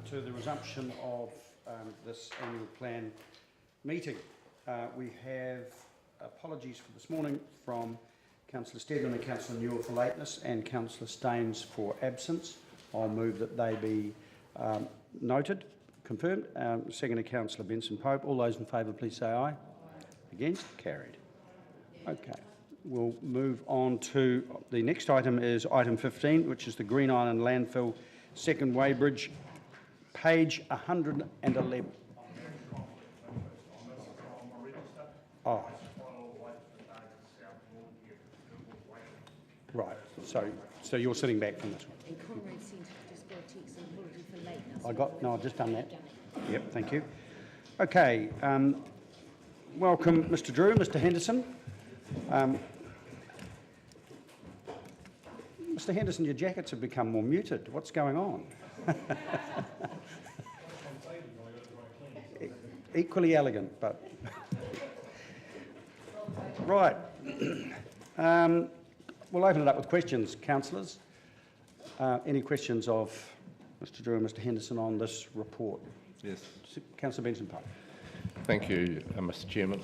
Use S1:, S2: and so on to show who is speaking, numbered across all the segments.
S1: to the resumption of this annual plan meeting. We have apologies for this morning from Councillor Steadman and Councillor Newell for lateness and Councillor Staines for absence. I'll move that they be noted, confirmed. Second to Councillor Benson Pope. All those in favour, please say aye. Against? Carried. Okay. We'll move on to the next item is item 15, which is the Green Island Landfill Second Weighbridge, page 111. Oh. Right, so you're sitting back from this one.
S2: And Conrad seems to just go take some apology for lateness.
S1: I've just done that. Yep, thank you. Okay, welcome Mr. Drew, Mr. Henderson. Mr. Henderson, your jackets have become more muted. What's going on? Equally elegant, but... Right. We'll open it up with questions, councillors. Any questions of Mr. Drew and Mr. Henderson on this report?
S3: Yes.
S1: Councillor Benson Pope.
S3: Thank you, Mr. Chairman.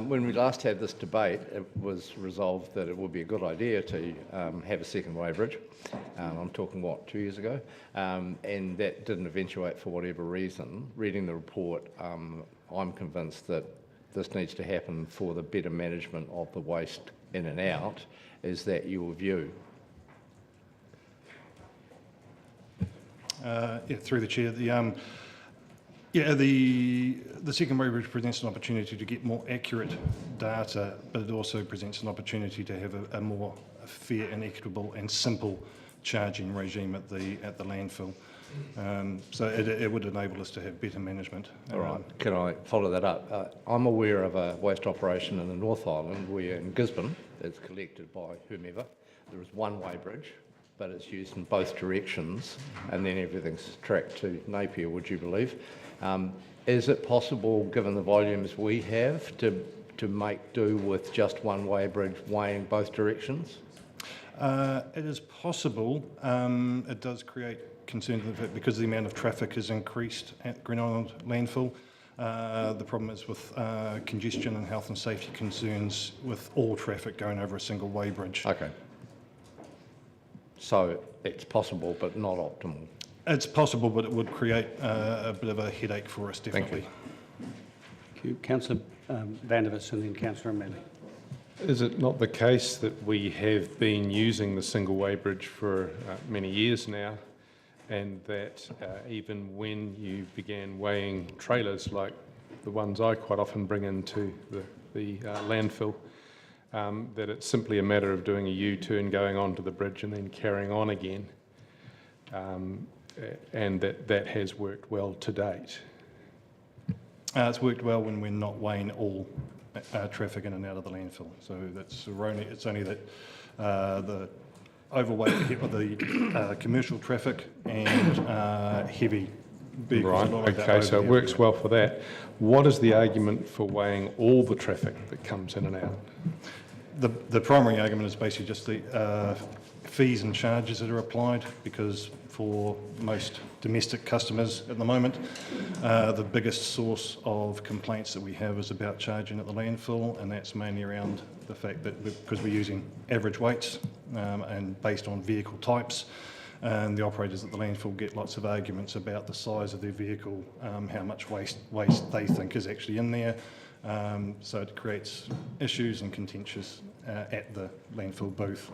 S3: When we last had this debate, it was resolved that it would be a good idea to have a second weighbridge. I'm talking, 2 years ago? And that didn't eventuate for whatever reason. Reading the report, I'm convinced that this needs to happen for the better management of the waste in and out. Is that your view?
S4: Through the chair, the second weighbridge presents an opportunity to get more accurate data, but it also presents an opportunity to have a more fair and equitable and simple charging regime at the landfill. So it would enable us to have better management.
S3: All right. Can I follow that up? I'm aware of a waste operation in the North Island where in Gisborne it's collected by whomever. There is one weighbridge, but it's used in both directions, and then everything's tracked to Napier, would you believe? Is it possible, given the volumes we have, to make do with just one weighbridge weighing both directions?
S4: It is possible. It does create concern because the amount of traffic has increased at Green Island landfill. The problem is with congestion and health and safety concerns with all traffic going over a single weighbridge.
S3: Okay. So it's possible, but not optimal.
S4: It's possible, but it would create a bit of a headache for us, definitely.
S1: Thank you. Councillor Vandervis and then Councillor O'Malley.
S5: Is it not the case that we have been using the single weighbridge for many years now, and that even when you began weighing trailers like the ones I quite often bring into the landfill, that it's simply a matter of doing a U-turn, going onto the bridge and then carrying on again, and that has worked well to date?
S4: It's worked well when we're not weighing all traffic in and out of the landfill. So that's erroneous. It's only that the overweight of the commercial traffic and heavy vehicles.
S5: Right, okay, so it works well for that. What is the argument for weighing all the traffic that comes in and out?
S4: The primary argument is basically just the fees and charges that are applied, because for most domestic customers at the moment, the biggest source of complaints that we have is about charging at the landfill, and that's mainly around the fact that because we're using average weights and based on vehicle types, and the operators at the landfill get lots of arguments about the size of their vehicle, how much waste they think is actually in there. So it creates issues and contentious at the landfill booth.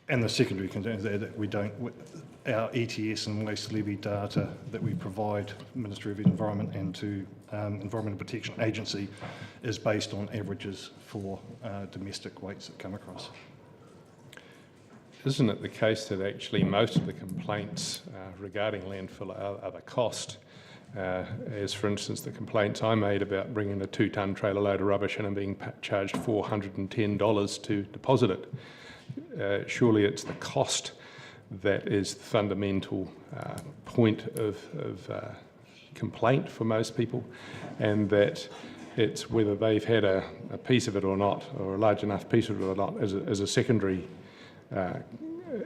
S4: And the secondary concern is that we don't, our ETS and waste levy data that we provide Ministry of Environment and to Environmental Protection Agency is based on averages for domestic weights that come across.
S5: Isn't it the case that actually most of the complaints regarding landfill are the cost? As for instance, the complaints I made about bringing a 2-tonne trailer load of rubbish in and being charged $410 to deposit it. Surely it's the cost that is the fundamental point of complaint for most people, and that it's whether they've had a piece of it or not, or a large enough piece of it or not, as a secondary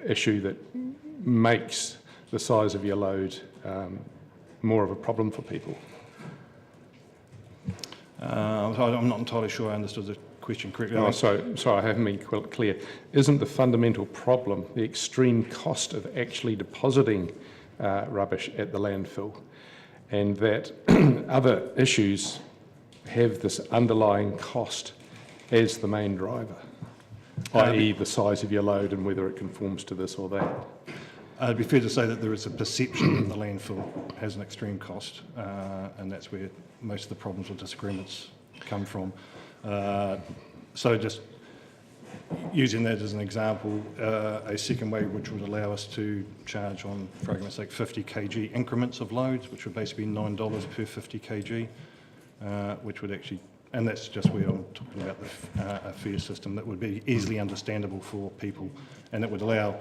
S5: issue that makes the size of your load more of a problem for people?
S4: I'm not entirely sure I understood the question correctly.
S5: Oh, sorry, I haven't been clear. Isn't the fundamental problem the extreme cost of actually depositing rubbish at the landfill, and that other issues have this underlying cost as the main driver, i.e. the size of your load and whether it conforms to this or that?
S4: It'd be fair to say that there is a perception that the landfill has an extreme cost, and that's where most of the problems or disagreements come from. So just using that as an example, a second way which would allow us to charge on, for argument's sake, 50 kg increments of loads, which would basically be $9 per 50 kg, which would actually, and that's just where I'm talking about a fare system that would be easily understandable for people, and it would allow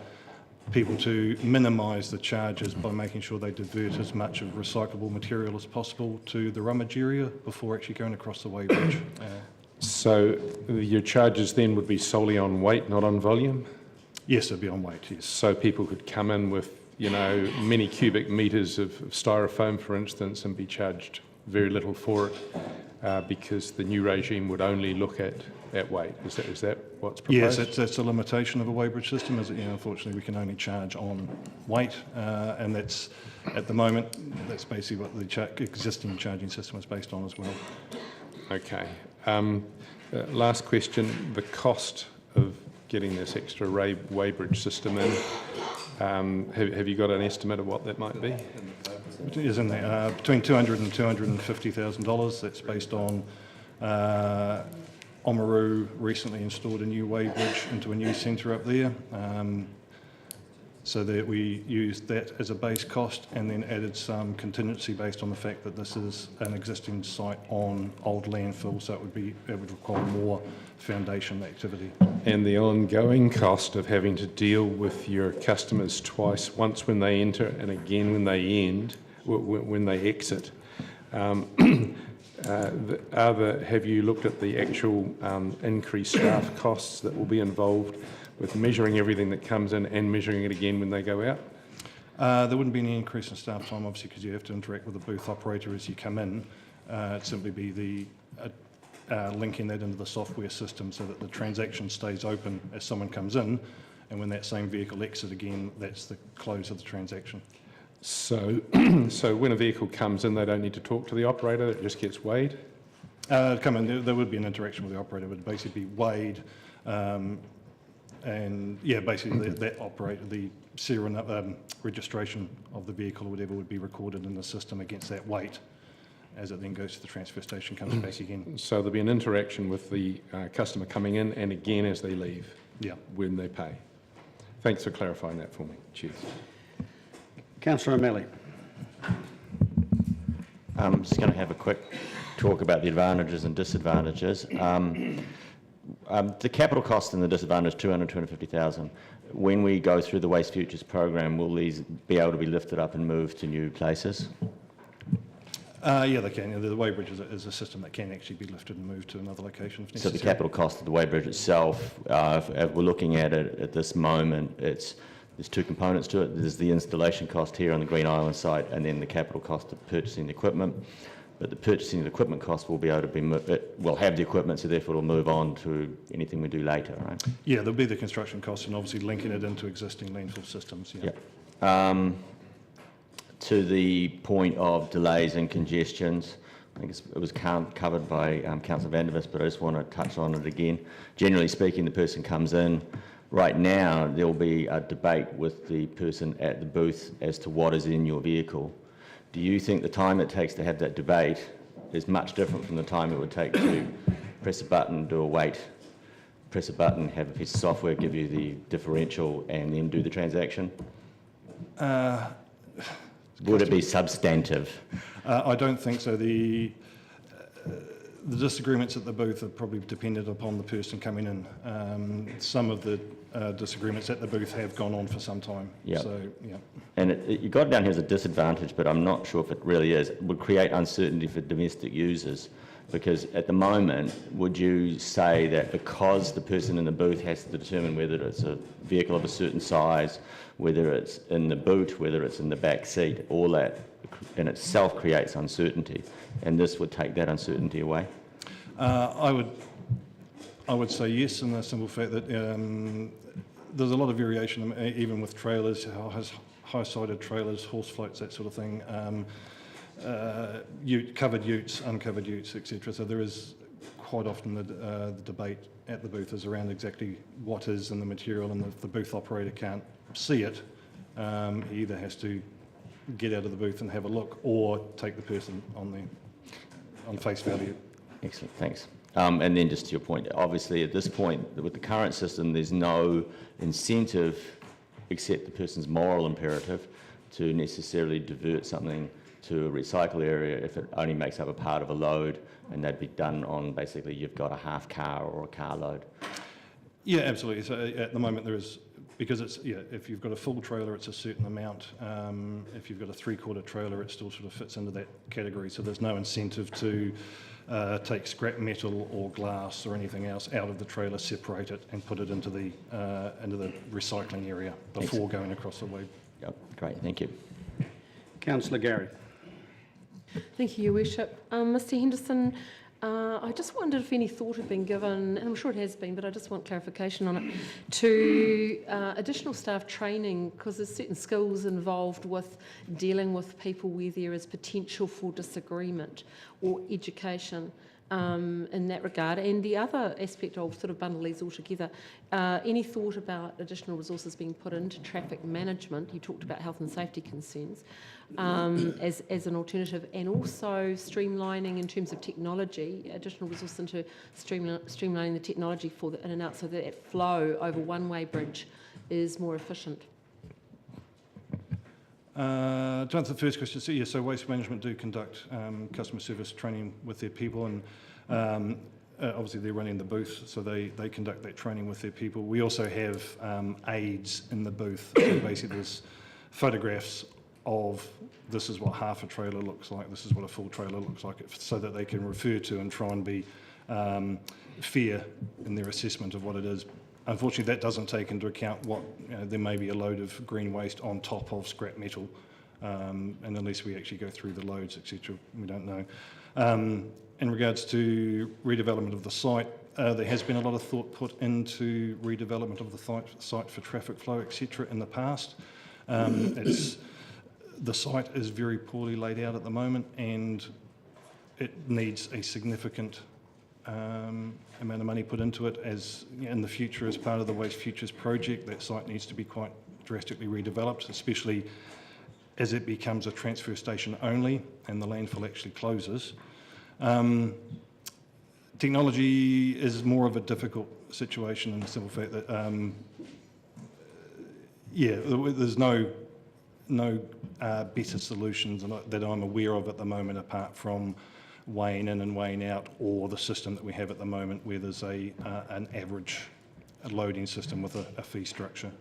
S4: people to minimise the charges by making sure they divert as much of recyclable material as possible to the rummage area before actually going across the weighbridge.
S5: So your charges then would be solely on weight, not on volume?
S4: Yes, it'd be on weight, yes.
S5: So people could come in with, you know, many cubic metres of styrofoam, for instance, and be charged very little for it because the new regime would only look at weight. Is that what's proposed?
S4: Yes, that's a limitation of a weighbridge system, is that, you know, unfortunately we can only charge on weight, and that's, at the moment, that's basically what the existing charging system is based on as well.
S5: Okay. Last question, the cost of getting this extra weighbridge system in, have you got an estimate of what that might be?
S4: It is in there, between $200,000 and $250,000. That's based on Oamaru recently installed a new weighbridge into a new centre up there, so that we used that as a base cost and then added some contingency based on the fact that this is an existing site on old landfill, so it would require more foundation activity.
S5: And the ongoing cost of having to deal with your customers twice, once when they enter and again when they exit. Have you looked at the actual increased staff costs that will be involved with measuring everything that comes in and measuring it again when they go out?
S4: There wouldn't be any increase in staff time, obviously, because you have to interact with the booth operator as you come in. It'd simply be the linking that into the software system so that the transaction stays open as someone comes in, and when that same vehicle exits again, that's the close of the transaction.
S5: So, so when a vehicle comes in, they don't need to talk to the operator, it just gets weighed?
S4: Come in, there would be an interaction with the operator, but basically be weighed, and yeah, basically that operator, the serial registration of the vehicle or whatever would be recorded in the system against that weight as it then goes to the transfer station, comes back again.
S5: So there'll be an interaction with the customer coming in and again as they leave,
S4: Yeah.
S5: when they pay. Thanks for clarifying that for me. Cheers.
S1: Councillor O'Malley.
S6: I'm just going to have a quick talk about the advantages and disadvantages. The capital cost and the disadvantage, $250,000. When we go through the Waste Futures program, will these be able to be lifted up and moved to new places?
S4: Yeah, they can. The weighbridge is a system that can actually be lifted and moved to another location if
S6: So
S4: necessary.
S6: the capital cost of the weighbridge itself, if we're looking at it at this moment, there's two components to it. There's the installation cost here on the Green Island site, and then the capital cost of purchasing the equipment. But the purchasing of the equipment cost will be able to be, we'll have the equipment, so therefore it'll move on to anything we do later, right?
S4: Yeah, there'll be the construction costs and obviously linking it into existing landfill systems. Yeah.
S6: Yeah. To the point of delays and congestions, I think it was covered by Councillor Van der Vis, but I just want to touch on it again. Generally speaking, the person comes in. Right now, there will be a debate with the person at the booth as to what is in your vehicle. Do you think the time it takes to have that debate is much different from the time it would take to press a button, do a weight, press a button, have a piece of software give you the differential, and then do the transaction? Would it be substantive?
S4: I don't think so. The disagreements at the booth are probably dependent upon the person coming in. Some of the disagreements at the booth have gone on for some time.
S6: Yeah.
S4: So, yeah.
S6: And you got it down here as a disadvantage, but I'm not sure if it really is. It would create uncertainty for domestic users Because at the moment, would you say that because the person in the booth has to determine whether it's a vehicle of a certain size, whether it's in the boot, whether it's in the back seat, all that in itself creates uncertainty, and this would take that uncertainty away?
S4: I would say yes, in the simple fact that there's a lot of variation, even with trailers, high-sided trailers, horse floats, that sort of thing, covered utes, uncovered utes, etc. So there is quite often the debate at the booth is around exactly what is in the material, and if the booth operator can't see it, he either has to get out of the booth and have a look, or take the person on face value.
S6: Excellent, thanks. And then just to your point, obviously at this point, with the current system, there's no incentive, except the person's moral imperative, to necessarily divert something to a recycle area if it only makes up a part of a load, and that'd be done on basically you've got a half car or a car load.
S4: Yeah, absolutely. So at the moment there is, because it's, if you've got a full trailer, it's a certain amount. If you've got a three-quarter trailer, it still sort of fits into that category. So there's no incentive to take scrap metal or glass or anything else out of the trailer, separate it, and put it into the recycling area before going across the loop.
S6: Yep, great, thank you.
S1: Councillor Gary.
S7: Thank you, Your Worship. Mr Henderson, I just wondered if any thought had been given, and I'm sure it has been, but I just want clarification on it, to additional staff training, because there's certain skills involved with dealing with people where there is potential for disagreement, or education in that regard. And the other aspect, I'll sort of bundle these all together, any thought about additional resources being put into traffic management? You talked about health and safety concerns as an alternative, and also streamlining in terms of technology, additional resources into streamlining the technology for the in and out, so that that flow over one-way bridge is more efficient.
S4: To answer the first question, so Waste Management do conduct customer service training with their people, and obviously they're running the booth, so they conduct that training with their people. We also have aids in the booth, so basically there's photographs of this is what half a trailer looks like, this is what a full trailer looks like, so that they can refer to and try and be fair in their assessment of what it is. Unfortunately, that doesn't take into account what, there may be a load of green waste on top of scrap metal, and unless we actually go through the loads, etc., we don't know. In regards to redevelopment of the site, there has been a lot of thought put into redevelopment of the site for traffic flow, etc., in the past. The site is very poorly laid out at the moment, and it needs a significant amount of money put into it. As in the future, as part of the Waste Futures project, that site needs to be quite drastically redeveloped, especially as it becomes a transfer station only and the landfill actually closes. Technology is more of a difficult situation in the simple fact that there's no better solutions that I'm aware of at the moment, apart from weighing in and weighing out, or the system that we have at the moment where there's an average loading system with a fee structure.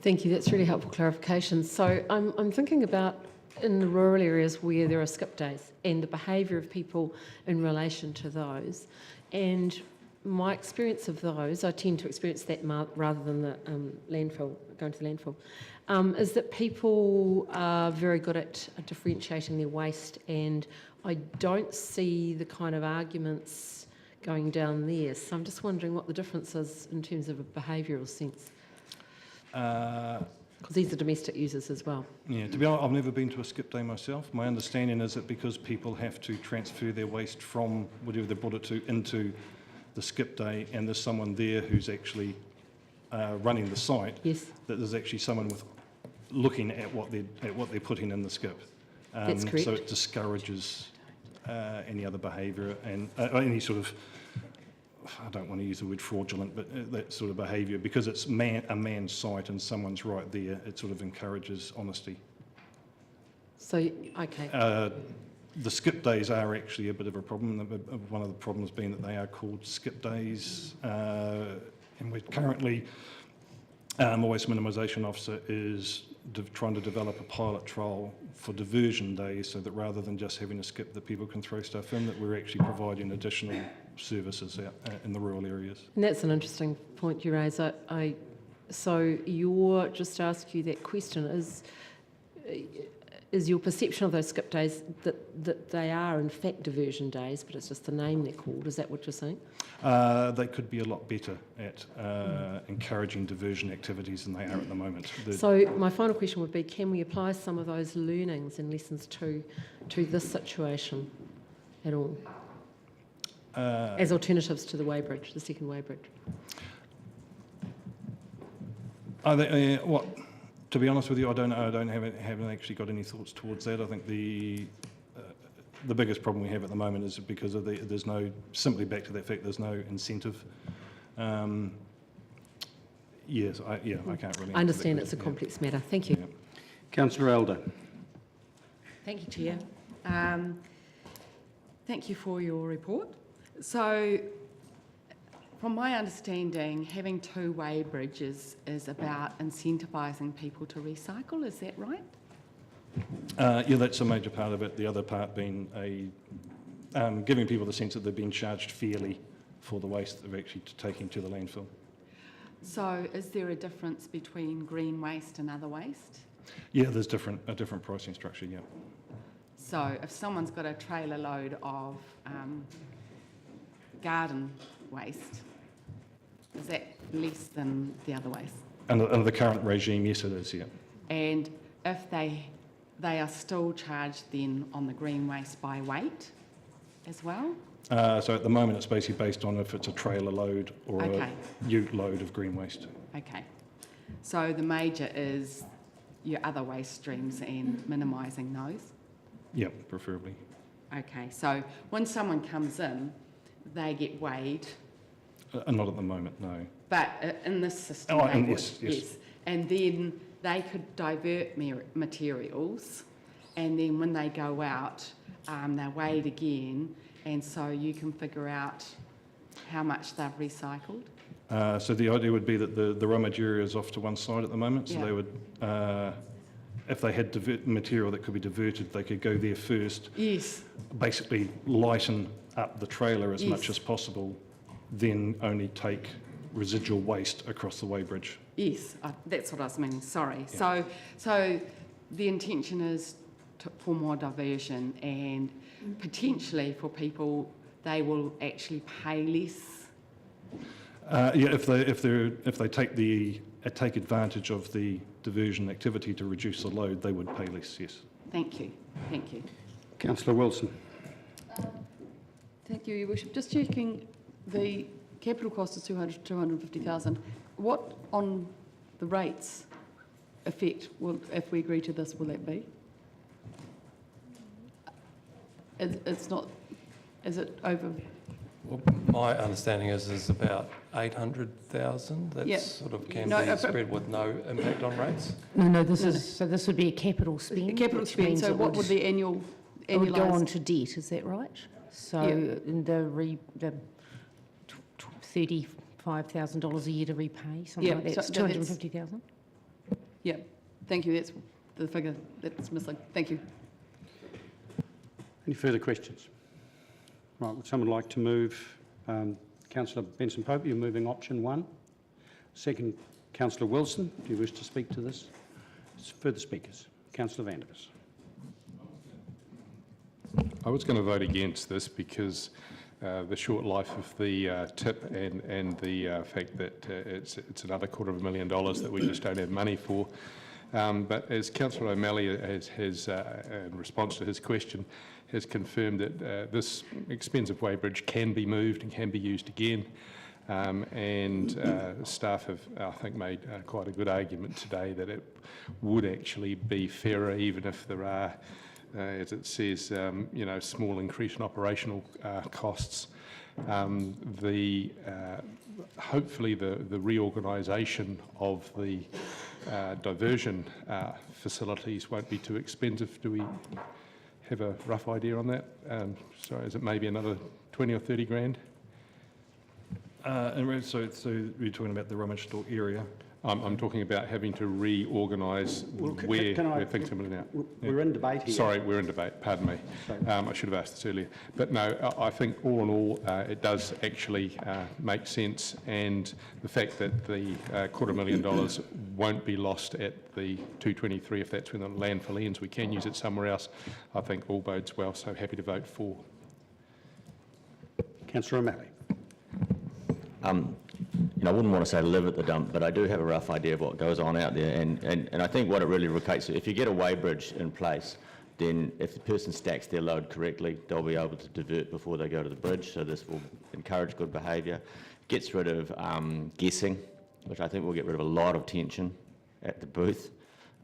S7: Thank you, that's really helpful clarification. So I'm thinking about in the rural areas where there are skip days and the behaviour of people in relation to those. And my experience of those, I tend to experience that rather than the landfill, going to the landfill, is that people are very good at differentiating their waste, and I don't see the kind of arguments going down there. So I'm just wondering what the difference is in terms of a behavioural sense. Because these are domestic users as well.
S4: Yeah, to be honest, I've never been to a skip day myself. My understanding is that because people have to transfer their waste from whatever they brought it to into the skip day, and there's someone there who's actually running the site,
S7: yes,
S4: that there's actually someone looking at what they're putting in the skip.
S7: That's correct.
S4: So it discourages any other behaviour and any sort of, I don't want to use the word fraudulent, but that sort of behaviour, because it's a manned site and someone's right there, it sort of encourages honesty.
S7: So, okay.
S4: The skip days are actually a bit of a problem. One of the problems being that they are called skip days, and we're currently, a waste minimisation officer is trying to develop a pilot trial for diversion days, so that rather than just having a skip that people can throw stuff in, that we're actually providing additional services out in the rural areas.
S7: And that's an interesting point you raise. So just to ask you that question, is your perception of those skip days that they are in fact diversion days, but it's just the name they're called? Is that what you're saying?
S4: They could be a lot better at encouraging diversion activities than they are at the moment.
S7: So my final question would be, can we apply some of those learnings and lessons to this situation at all? As alternatives to the weighbridge, the second weighbridge?
S4: To be honest with you, I don't know. Haven't actually got any thoughts towards that. I think the biggest problem we have at the moment is because of there's no, simply back to that fact, there's no incentive. Yes, I can't really.
S7: I understand it's a complex matter. Thank you.
S4: Yeah.
S1: Councillor Elder.
S8: Thank you, Chair. Thank you for your report. So, from my understanding, having two-way bridges is about incentivising people to recycle. Is that right?
S4: Yeah, that's a major part of it. The other part being giving people the sense that they're being charged fairly for the waste that they're actually taking to the landfill.
S8: So, is there a difference between green waste and other waste?
S4: Yeah, there's a different pricing structure. Yeah.
S8: So, if someone's got a trailer load of garden waste, is that less than the other waste?
S4: Under the current regime, yes, it is. Yeah.
S8: And if they are still charged then on the green waste by weight as well?
S4: So at the moment, it's basically based on if it's a trailer load or a ute load of green waste.
S8: Okay. So the major is your other waste streams and minimising those?
S4: Yeah, preferably.
S8: Okay. So when someone comes in, they get weighed?
S4: Not at the moment, no.
S8: But in this system, they would, yes. And then they could divert materials, and then when they go out, they're weighed again, and so you can figure out how much they've recycled.
S4: So the idea would be that the raw material is off to one side at the moment, so they would, if they had material that could be diverted, they could go there first. Yes. Basically lighten up the trailer as much as possible, then only take residual waste across the weighbridge.
S8: Yes, that's what I was meaning, sorry. Yeah. So the intention is for more diversion, and potentially for people, they will actually pay less?
S4: Yeah, if they take advantage of the diversion activity to reduce the load, they would pay less, yes.
S8: Thank you. Thank you.
S1: Councillor Wilson.
S9: Thank you, Your Worship. Just checking, the capital cost is 250,000. What on the rates effect will, if we agree to this, will that be? It's not. Is it over?
S10: Well, my understanding is about 800,000. That sort of can be spread with no impact on rates.
S2: No. This would be a capital spend.
S9: A capital spend. So what would the annual?
S2: It would go on to debt. Is that right? So the $35,000 a year to repay, something like that. It's 250,000.
S9: Yeah. Thank you. That's the figure that's missing. Thank you.
S1: Any further questions? Right, would someone like to move? Councillor Benson-Pope, you're moving option 1. Second, Councillor Wilson, do you wish to speak to this? Further speakers. Councillor Vandervis.
S5: I was going to vote against this because the short life of the tip and the fact that it's another $250,000 that we just don't have money for. But as Councillor O'Malley has in response to his question, has confirmed that this expensive weighbridge can be moved and can be used again. Staff have, I think, made quite a good argument today that it would actually be fairer, even if there are, as it says, small increase in operational costs. Hopefully the reorganisation of the diversion facilities won't be too expensive. Do we have a rough idea on that? So is it maybe another 20 or 30 grand?
S4: So we're talking about the rummage store area.
S5: I'm talking about having to reorganise where things are moving out.
S1: We're in debate here.
S5: Sorry, we're in debate, pardon me. I should have asked this earlier. But no, I think all in all, it does actually make sense, and the fact that the $250,000 won't be lost at the 223, if that's when the landfill ends, we can use it somewhere else, I think all bodes well, so happy to vote for.
S1: Councillor O'Malley.
S6: I wouldn't want to say live at the dump, but I do have a rough idea of what goes on out there, and I think what it really replicates, if you get a weighbridge in place, then if the person stacks their load correctly, they'll be able to divert before they go to the bridge, so this will encourage good behaviour. Gets rid of guessing, which I think will get rid of a lot of tension at the booth.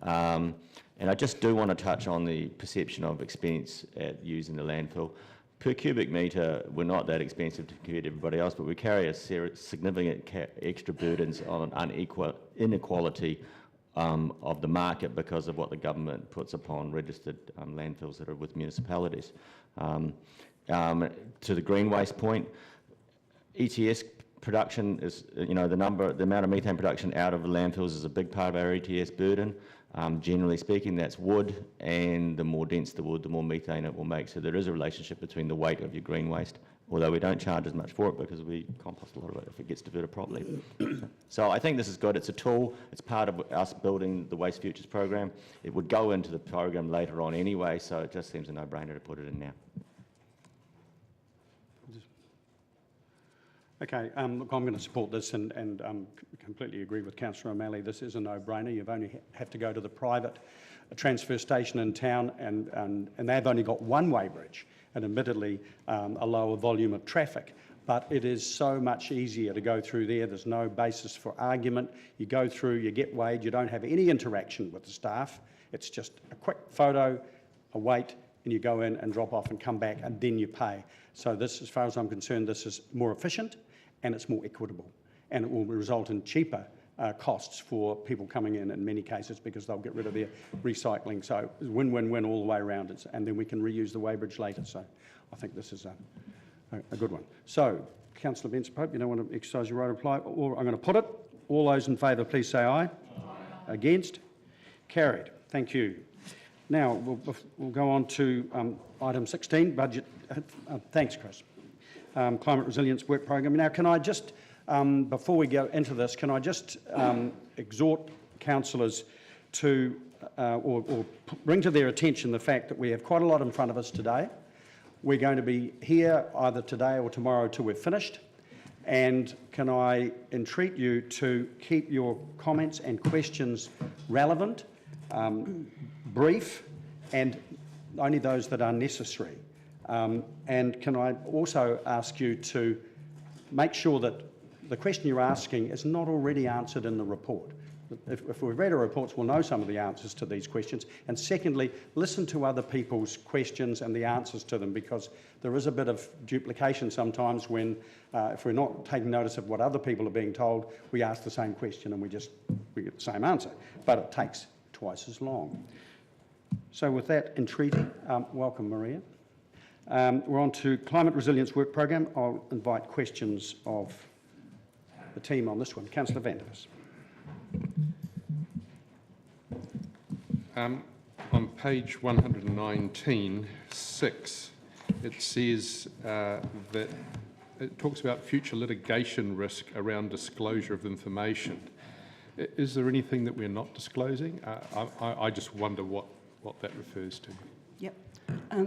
S6: And I just do want to touch on the perception of expense at using the landfill. Per cubic metre, we're not that expensive compared to everybody else, but we carry a significant extra burdens on inequality of the market because of what the government puts upon registered landfills that are with municipalities. To the green waste point, ETS production is, the amount of methane production out of the landfills is a big part of our ETS burden. Generally speaking, that's wood, and the more dense the wood, the more methane it will make. So there is a relationship between the weight of your green waste, although we don't charge as much for it because we compost a lot of it if it gets diverted properly. So I think this is good. It's a tool. It's part of us building the Waste Futures program. It would go into the program later on anyway, so it just seems a no-brainer to put it in now.
S1: Okay, look, I'm going to support this and completely agree with Councillor O'Malley. This is a no-brainer. You've only have to go to the private transfer station in town, and they've only got one weighbridge, and admittedly a lower volume of traffic. But it is so much easier to go through there. There's no basis for argument. You go through, you get weighed, you don't have any interaction with the staff. It's just a quick photo, a wait, and you go in and drop off and come back, and then you pay. So this, as far as I'm concerned, this is more efficient and it's more equitable, and it will result in cheaper costs for people coming in many cases, because they'll get rid of their recycling. So it's win-win-win all the way around, and then we can reuse the weighbridge later. So I think this is a good one. So, Councillor Vince-Pope, you don't want to exercise your right to reply, or I'm going to put it. All those in favour, please say aye. Aye. Against? Carried. Thank you. Now, we'll go on to item 16, budget. Thanks, Chris. Climate Resilience Work Programme. Now, can I just, before we go into this, can I just exhort councillors to, or bring to their attention the fact that we have quite a lot in front of us today. We're going to be here either today or tomorrow till we're finished. And can I entreat you to keep your comments and questions relevant, brief, and only those that are necessary. And can I also ask you to make sure that the question you're asking is not already answered in the report. If we've read our reports, we'll know some of the answers to these questions. And secondly, listen to other people's questions and the answers to them, because there is a bit of duplication sometimes when, if we're not taking notice of what other people are being told, we ask the same question and we get the same answer. But it takes twice as long. So with that entreaty, welcome, Maria. We're on to Climate Resilience Work Programme. I'll invite questions of the team on this one. Councillor Vandevers.
S5: On page 119(6), it says that it talks about future litigation risk around disclosure of information. Is there anything that we're not disclosing? I just wonder what that refers to.
S11: Yep.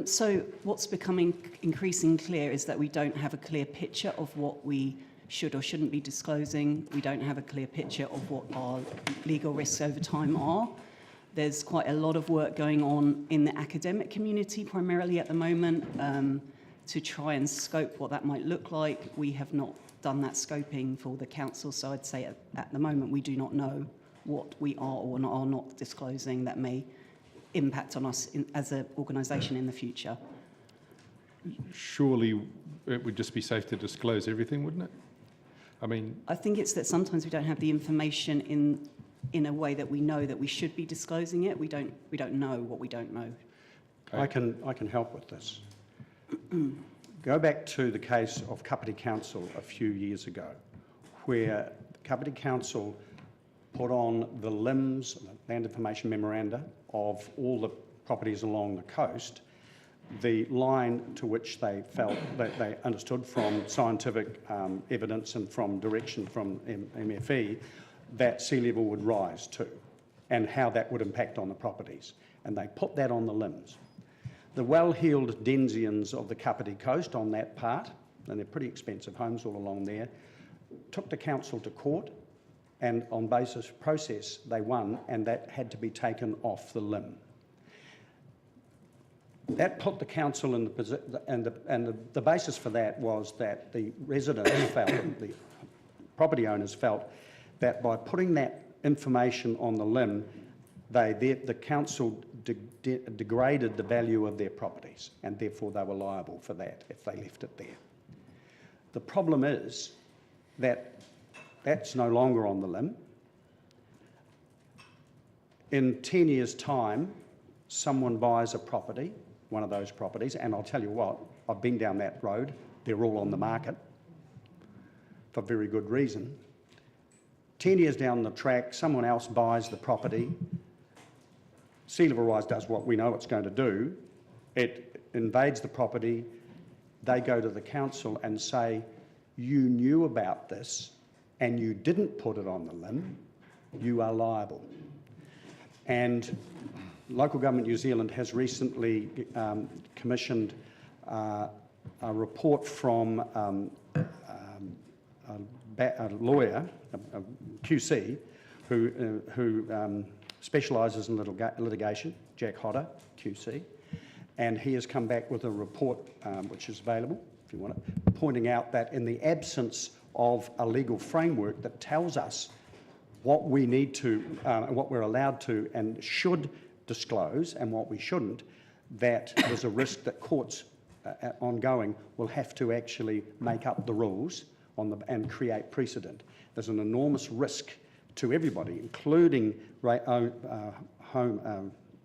S11: So what's becoming increasingly clear is that we don't have a clear picture of what we should or shouldn't be disclosing. We don't have a clear picture of what our legal risks over time are. There's quite a lot of work going on in the academic community, primarily at the moment, to try and scope what that might look like. We have not done that scoping for the council, so I'd say at the moment we do not know what we are or are not disclosing that may impact on us as an organisation in the future.
S5: Surely it would just be safe to disclose everything, wouldn't it? I
S11: think it's that sometimes we don't have the information in a way that we know that we should be disclosing it. We don't know what we don't know.
S1: I can help with this. Go back to the case of Kapiti Council a few years ago, where Kapiti Council put on the LIMS, Land Information Memoranda, of all the properties along the coast, the line to which they felt that they understood from scientific evidence and from direction from MFE that sea level would rise to, and how that would impact on the properties. And they put that on the LIMS. The well-heeled denizens of the Kapiti coast on that part, and they're pretty expensive homes all along there, took the council to court, and on basis of process they won, and that had to be taken off the limb. That put the council in the position, and the basis for that was that the residents felt, the property owners felt, that by putting that information on the limb, the council degraded the value of their properties, and therefore they were liable for that if they left it there. The problem is that that's no longer on the limb. In 10 years' time, someone buys a property, one of those properties, and I'll tell you what, I've been down that road, they're all on the market for very good reason. 10 years down the track, someone else buys the property, sea level rise does what we know it's going to do, it invades the property, they go to the council and say, you knew about this and you didn't put it on the limb, you are liable. And Local Government New Zealand has recently commissioned a report from a lawyer, a QC, who specialises in litigation, Jack Hodder, QC, and he has come back with a report which is available, if you want it, pointing out that in the absence of a legal framework that tells us what we need to, what we're allowed to and should disclose and what we shouldn't, that there's a risk that courts ongoing will have to actually make up the rules and create precedent. There's an enormous risk to everybody, including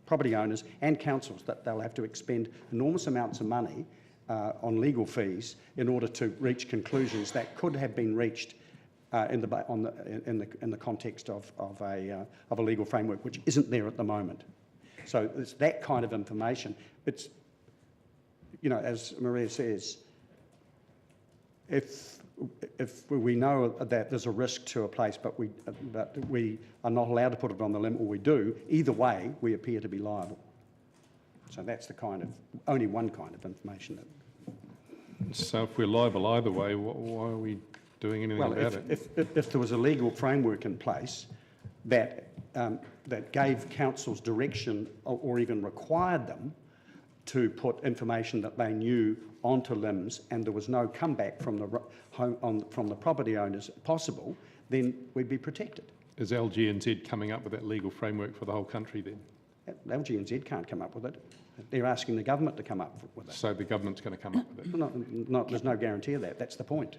S1: property owners and councils, that they'll have to expend enormous amounts of money on legal fees in order to reach conclusions that could have been reached in the context of a legal framework, which isn't there at the moment. So it's that kind of information. It's, you know, as Maria says, if we know that there's a risk to a place, but we are not allowed to put it on the limb, or we do, either way, we appear to be liable. So that's the kind of, only one kind of information that. So
S5: if we're liable either way, why are we doing anything about it?
S1: If there was a legal framework in place that gave councils direction or even required them to put information that they knew onto limbs, and there was no comeback from the property owners possible, then we'd be protected.
S5: Is LGNZ coming up with that legal framework for the whole country then?
S1: LGNZ can't come up with it. They're asking the government to come up with it.
S5: So the government's going to come up with it?
S1: There's no guarantee of that. That's the point.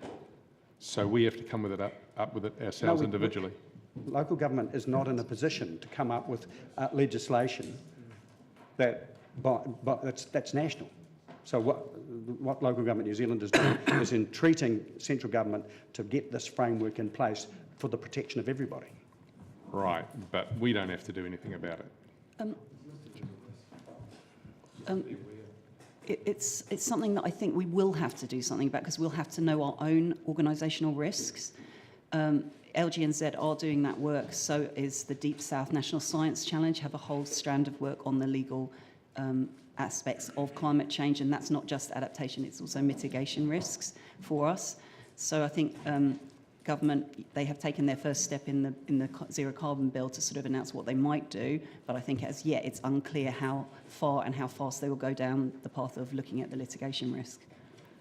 S5: So we have to come with it up with it ourselves individually?
S1: Local government is not in a position to come up with legislation that's national. So what Local Government New Zealand is doing is entreating central government to get this framework in place for the protection of everybody.
S5: Right, but we don't have to do anything about it.
S11: It's something that I think we will have to do something about, because we'll have to know our own organisational risks. LGNZ are doing that work, so is the Deep South National Science Challenge, have a whole strand of work on the legal aspects of climate change, and that's not just adaptation, it's also mitigation risks for us. So I think government, they have taken their first step in the zero carbon bill to sort of announce what they might do, but I think as yet it's unclear how far and how fast they will go down the path of looking at the litigation risk.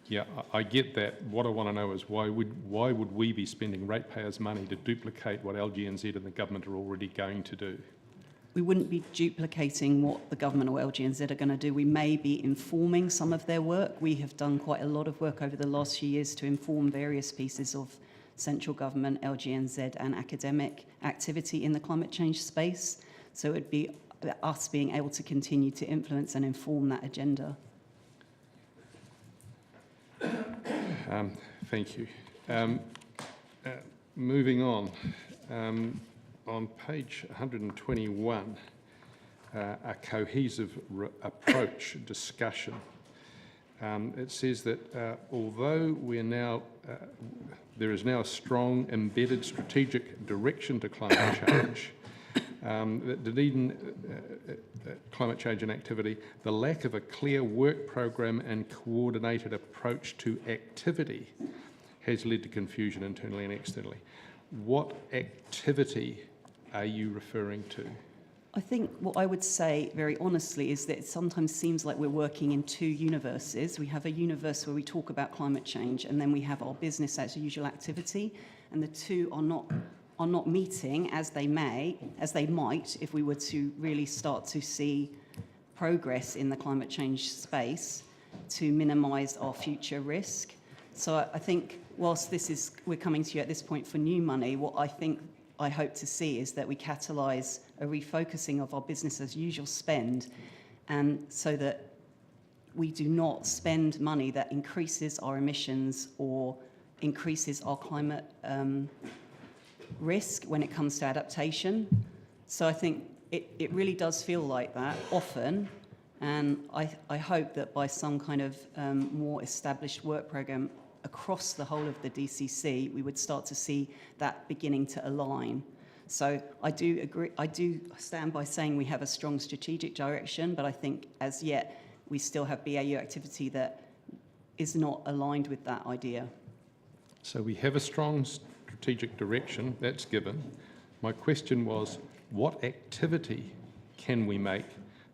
S5: Yeah, I get that. What I want to know is why would we be spending ratepayers' money to duplicate what LGNZ and the government are already going to do?
S11: We wouldn't be duplicating what the government or LGNZ are going to do. We may be informing some of their work. We have done quite a lot of work over the last few years to inform various pieces of central government, LGNZ and academic activity in the climate change space. So it would be us being able to continue to influence and inform that agenda.
S5: Thank you. Moving on, on page 121, a cohesive approach discussion. It says that although there is now a strong embedded strategic direction to climate change, that Dunedin climate change and activity, the lack of a clear work program and coordinated approach to activity has led to confusion internally and externally. What activity are you referring to?
S11: I think what I would say very honestly is that it sometimes seems like we're working in two universes. We have a universe where we talk about climate change, and then we have our business as usual activity, and the two are not meeting as they might if we were to really start to see progress in the climate change space to minimise our future risk. So I think whilst we're coming to you at this point for new money, what I hope to see is that we catalyse a refocusing of our business as usual spend, and so that we do not spend money that increases our emissions or increases our climate risk when it comes to adaptation. So I think it really does feel like that often, and I hope that by some kind of more established work programme across the whole of the DCC, we would start to see that beginning to align. So I do agree, I do stand by saying we have a strong strategic direction, but I think as yet we still have BAU activity that is not aligned with that idea.
S5: So we have a strong strategic direction, that's given. My question was, what activity can we make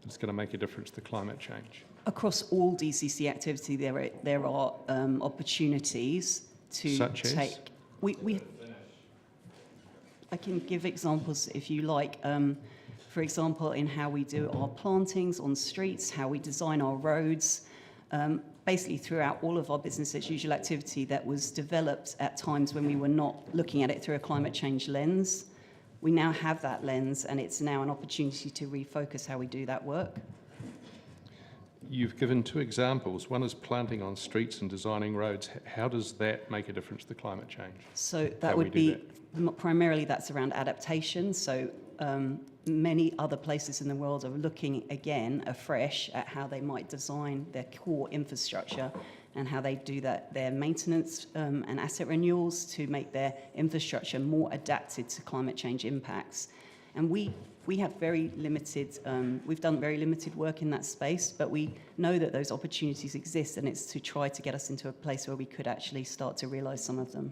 S5: that's going to make a difference to climate change?
S11: Across all DCC activity, there are opportunities to
S5: Such as?
S11: take. I can give examples if you like. For example, in how we do our plantings on streets, how we design our roads, basically throughout all of our business as usual activity that was developed at times when we were not looking at it through a climate change lens. We now have that lens, and it's now an opportunity to refocus how we do that work.
S5: You've given two examples. One is planting on streets and designing roads. How does that make a difference to climate change?
S11: So that would be, primarily that's around adaptation. So many other places in the world are looking again afresh at how they might design their core infrastructure and how they do their maintenance and asset renewals to make their infrastructure more adapted to climate change impacts. And we have very limited, we've done very limited work in that space, but we know that those opportunities exist, and it's to try to get us into a place where we could actually start to realise some of them.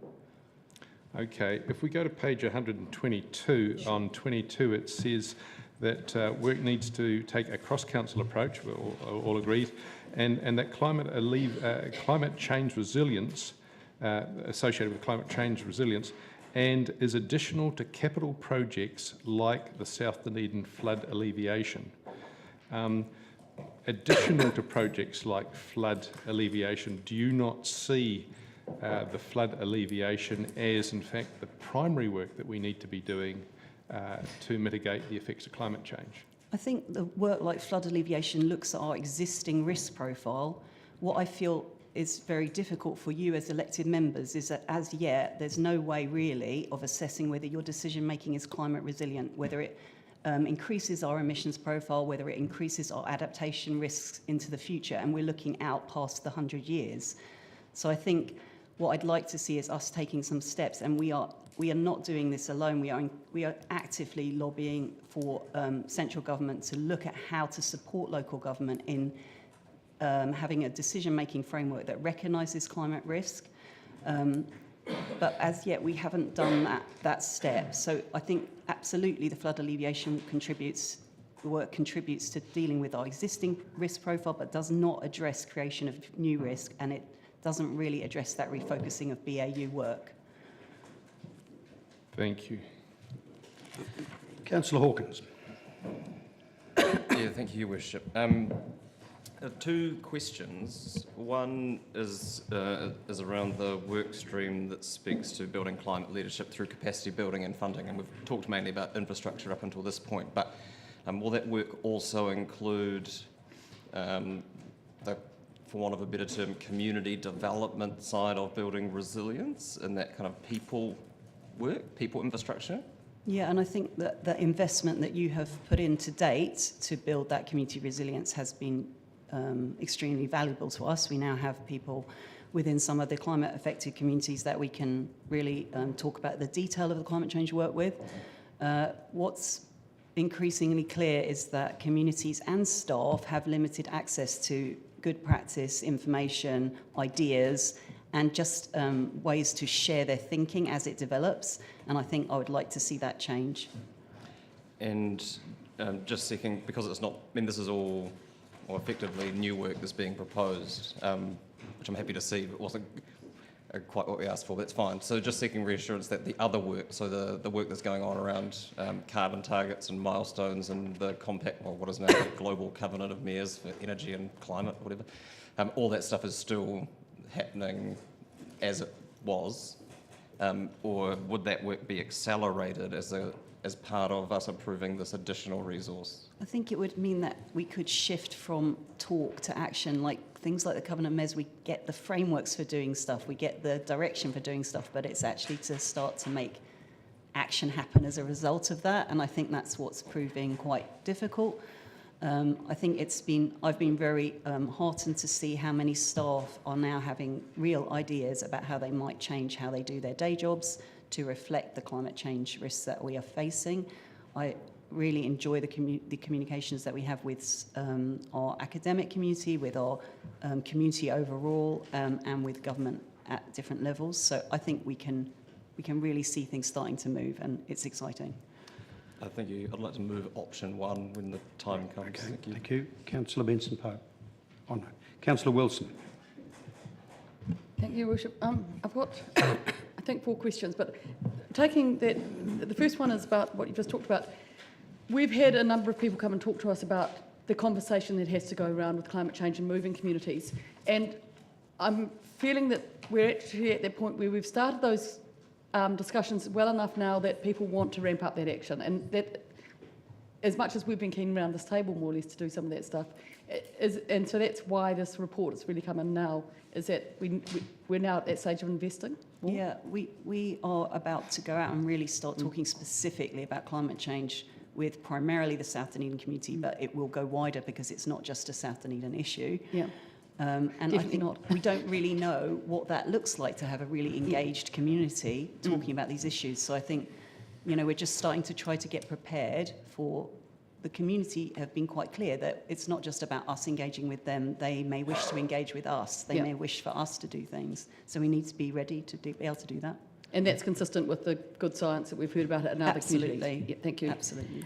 S5: Okay, if we go to page 122, on 22 it says that work needs to take a cross-council approach, we're all agreed, and that climate change resilience, associated with climate change resilience, and is additional to capital projects like the South Dunedin flood alleviation. Additional to projects like flood alleviation, do you not see the flood alleviation as, in fact, the primary work that we need to be doing to mitigate the effects of climate change?
S11: I think the work like flood alleviation looks at our existing risk profile. What I feel is very difficult for you as elected members is that as yet there's no way really of assessing whether your decision making is climate resilient, whether it increases our emissions profile, whether it increases our adaptation risks into the future, and we're looking out past the 100 years. So I think what I'd like to see is us taking some steps, and we are not doing this alone. We are actively lobbying for central government to look at how to support local government in having a decision-making framework that recognises climate risk. But as yet, we haven't done that step. So I think absolutely the flood alleviation work contributes to dealing with our existing risk profile, but does not address creation of new risk, and it doesn't really address that refocusing of BAU work.
S5: Thank you.
S1: Councillor Hawkins.
S12: Yeah, thank you, Your Worship. Two questions. One is around the work stream that speaks to building climate leadership through capacity building and funding, and we've talked mainly about infrastructure up until this point, but will that work also include the, for want of a better term, community development side of building resilience and that kind of people work, people infrastructure?
S11: Yeah, and I think that the investment that you have put in to date to build that community resilience has been extremely valuable to us. We now have people within some of the climate affected communities that we can really talk about the detail of the climate change work with. What's increasingly clear is that communities and staff have limited access to good practice, information, ideas, and just ways to share their thinking as it develops. And I think I would like to see that change.
S12: And just seeking, because it's not, I mean, this is all effectively new work that's being proposed, which I'm happy to see, but wasn't quite what we asked for, but it's fine. So just seeking reassurance that the other work, so the work that's going on around carbon targets and milestones and the compact, well, what is now the Global Covenant of Mayors for Energy and Climate, whatever, all that stuff is still happening as it was, or would that work be accelerated as part of us approving this additional resource?
S11: I think it would mean that we could shift from talk to action, like things like the Covenant of Mayors. We get the frameworks for doing stuff, we get the direction for doing stuff, but it's actually to start to make action happen as a result of that, and I think that's what's proving quite difficult. I think I've been very heartened to see how many staff are now having real ideas about how they might change how they do their day jobs to reflect the climate change risks that we are facing. I really enjoy the communications that we have with our academic community, with our community overall, and with government at different levels. So I think we can really see things starting to move, and it's exciting.
S12: Thank you. I'd like to move option 1 when the time comes.
S1: Okay,
S12: Thank you.
S1: thank you. Councillor Benson-Pope. Oh no. Councillor Wilson.
S9: Thank you, Your Worship. I've got, I think, 4 questions, but taking that, the first one is about what you just talked about. We've had a number of people come and talk to us about the conversation that has to go around with climate change and moving communities, and I'm feeling that we're actually at that point where we've started those discussions well enough now that people want to ramp up that action, and that, as much as we've been keen around this table more or less to do some of that stuff, and so that's why this report has really come in now, is that we're now at that stage of investing more.
S11: Yeah, we are about to go out and really start talking specifically about climate change with primarily the South Dunedin community, but it will go wider because it's not just a South Dunedin issue.
S9: Yeah.
S11: And
S9: Definitely
S11: I think
S9: not.
S11: we don't really know what that looks like to have a really engaged community talking about these issues. So I think, we're just starting to try to get prepared for the community. Have been quite clear that it's not just about us engaging with them. They may wish to engage with us. They may wish for us to do things. So we need to be ready to be able to do that.
S9: And that's consistent with the good science that we've heard about in other communities.
S11: Absolutely.
S9: Yeah, thank you.
S11: Absolutely.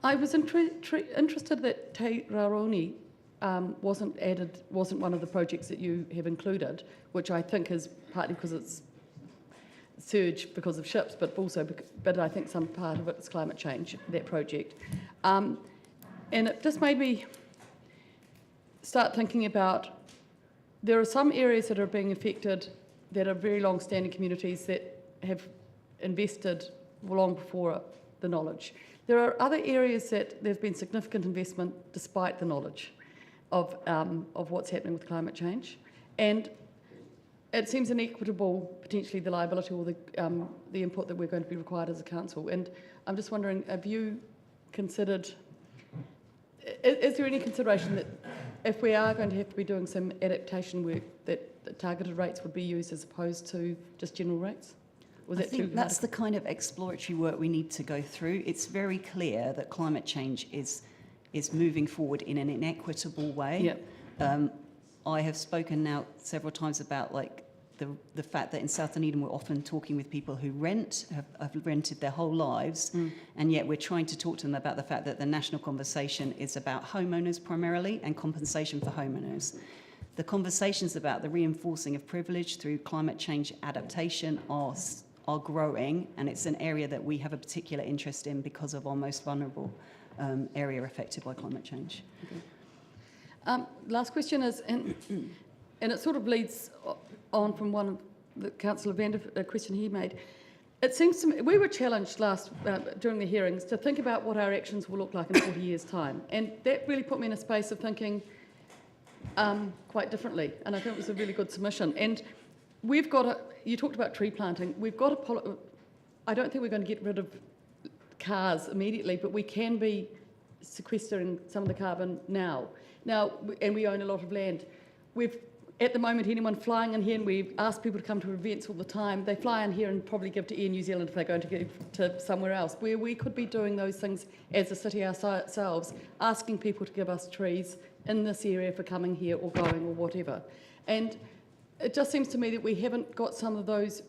S9: I was interested that Te Raroni wasn't one of the projects that you have included, which I think is partly because it's surge because of ships, but also but I think some part of it is climate change, that project. And it just made me start thinking about, there are some areas that are being affected that are very long-standing communities that have invested long before the knowledge. There are other areas that there's been significant investment despite the knowledge of what's happening with climate change, and it seems inequitable, potentially, the liability or the input that we're going to be required as a council. And I'm just wondering, have you considered, is there any consideration that if we are going to have to be doing some adaptation work, that targeted rates would be used as opposed to just general rates?
S11: I think that's the kind of exploratory work we need to go through. It's very clear that climate change is moving forward in an inequitable way.
S9: Yep.
S11: I have spoken now several times about the fact that in South Dunedin we're often talking with people who have rented their whole lives, and yet we're trying to talk to them about the fact that the national conversation is about homeowners primarily and compensation for homeowners. The conversations about the reinforcing of privilege through climate change adaptation are growing, and it's an area that we have a particular interest in because of our most vulnerable area affected by climate change.
S9: Okay. Last question is, and it sort of leads on from one of the Councillor Vander, a question he made. It seems to me, we were challenged during the hearings to think about what our actions will look like in 40 years' time, and that really put me in a space of thinking quite differently, and I think it was a really good submission. And we've got you talked about tree planting. We've got I don't think we're going to get rid of cars immediately, but we can be sequestering some of the carbon now. And we own a lot of land. At the moment, anyone flying in here, and we ask people to come to events all the time, they fly in here and probably give to Air New Zealand if they're going to go to somewhere else, where we could be doing those things as a city ourselves, asking people to give us trees in this area for coming here or going or whatever. And it just seems to me that we haven't got some of those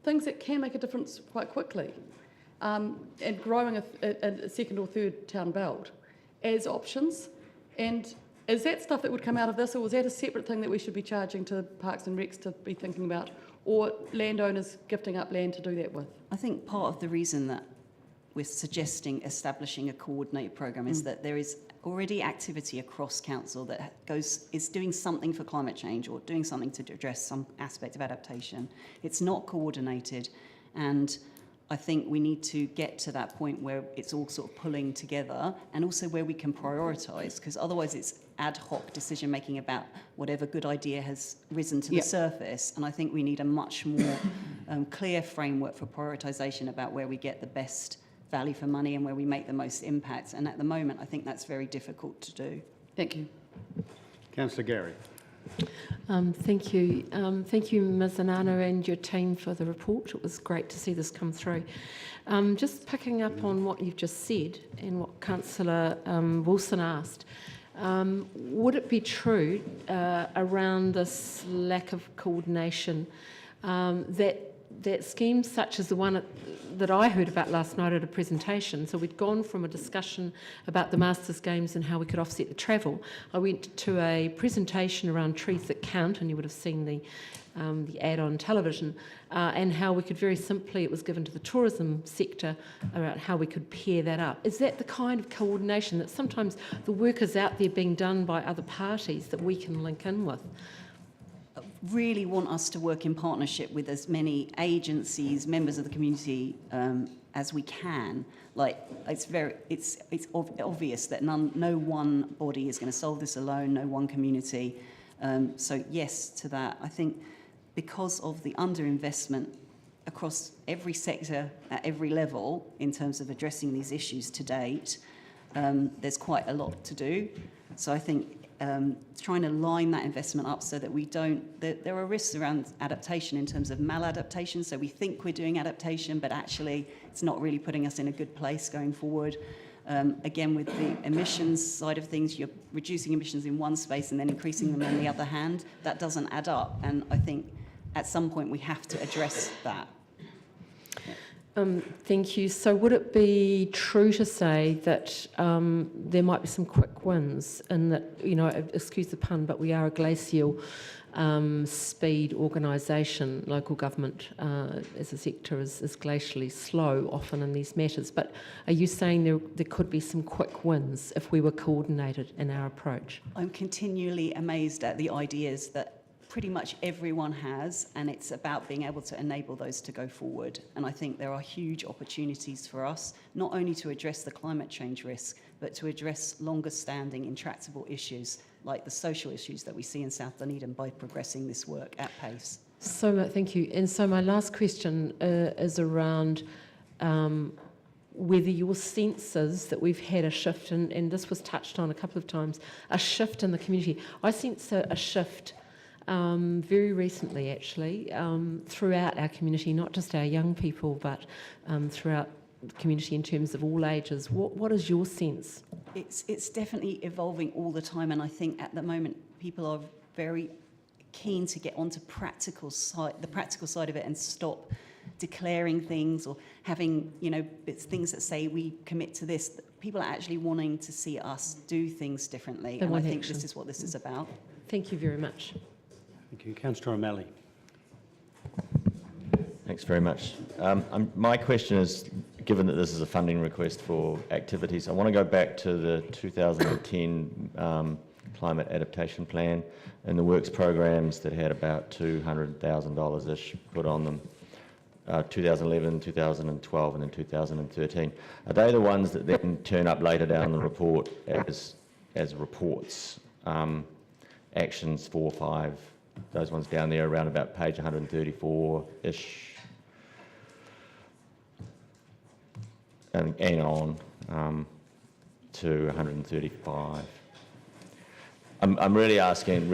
S9: things that can make a difference quite quickly, and growing a second or third town belt as options. And is that stuff that would come out of this, or was that a separate thing that we should be charging to Parks and Recs to be thinking about, or landowners gifting up land to do that with?
S11: I think part of the reason that we're suggesting establishing a coordinated programme is that there is already activity across council that is doing something for climate change or doing something to address some aspect of adaptation. It's not coordinated, and I think we need to get to that point where it's all sort of pulling together, and also where we can prioritise, because otherwise it's ad hoc decision making about whatever good idea has risen to the surface. And I think we need a much more clear framework for prioritisation about where we get the best value for money and where we make the most impact. And at the moment, I think that's very difficult to do.
S9: Thank you.
S1: Councillor Gary.
S7: Thank you. Thank you, Ms Anano, and your team for the report. It was great to see this come through. Just picking up on what you've just said and what Councillor Wilson asked, would it be true around this lack of coordination that schemes such as the one that I heard about last night at a presentation, so we'd gone from a discussion about the Masters Games and how we could offset the travel. I went to a presentation around Trees That Count, and you would have seen the ad on television, and how we could very simply, it was given to the tourism sector, about how we could pair that up. Is that the kind of coordination that sometimes the work is out there being done by other parties that we can link in with?
S11: Really want us to work in partnership with as many agencies, members of the community as we can. Like, it's obvious that no one body is going to solve this alone, no one community. So yes to that. I think because of the underinvestment across every sector at every level in terms of addressing these issues to date, there's quite a lot to do. So I think trying to line that investment up so that we don't, there are risks around adaptation in terms of maladaptation. So we think we're doing adaptation, but actually it's not really putting us in a good place going forward. Again, with the emissions side of things, you're reducing emissions in one space and then increasing them on the other hand. That doesn't add up. And I think at some point we have to address that.
S7: Thank you. So would it be true to say that there might be some quick wins in that, you know, excuse the pun, but we are a glacial speed organisation. Local government as a sector is glacially slow often in these matters. But are you saying there could be some quick wins if we were coordinated in our approach?
S11: I'm continually amazed at the ideas that pretty much everyone has, and it's about being able to enable those to go forward. And I think there are huge opportunities for us, not only to address the climate change risk, but to address longer standing intractable issues like the social issues that we see in South Dunedin by progressing this work at pace.
S7: So thank you. And so my last question is around whether your sense is that we've had a shift, and this was touched on a couple of times, a shift in the community. I sense a shift very recently, actually, throughout our community, not just our young people, but throughout the community in terms of all ages. What is your sense?
S11: It's definitely evolving all the time, and I think at the moment people are very keen to get onto the practical side of it and stop declaring things or having, you know, things that say we commit to this. People are actually wanting to see us do things differently, and I think this is what this is about.
S7: Thank you very much.
S1: Thank you. Councillor O'Malley.
S6: Thanks very much. My question is, given that this is a funding request for activities, I want to go back to the 2010 Climate Adaptation Plan and the works programs that had about $200,000-ish put on them, 2011, 2012 and then 2013. Are they the ones that then turn up later down the report as reports? Actions 4, 5, those ones down there around about page 134-ish. and on to 135. I'm really asking,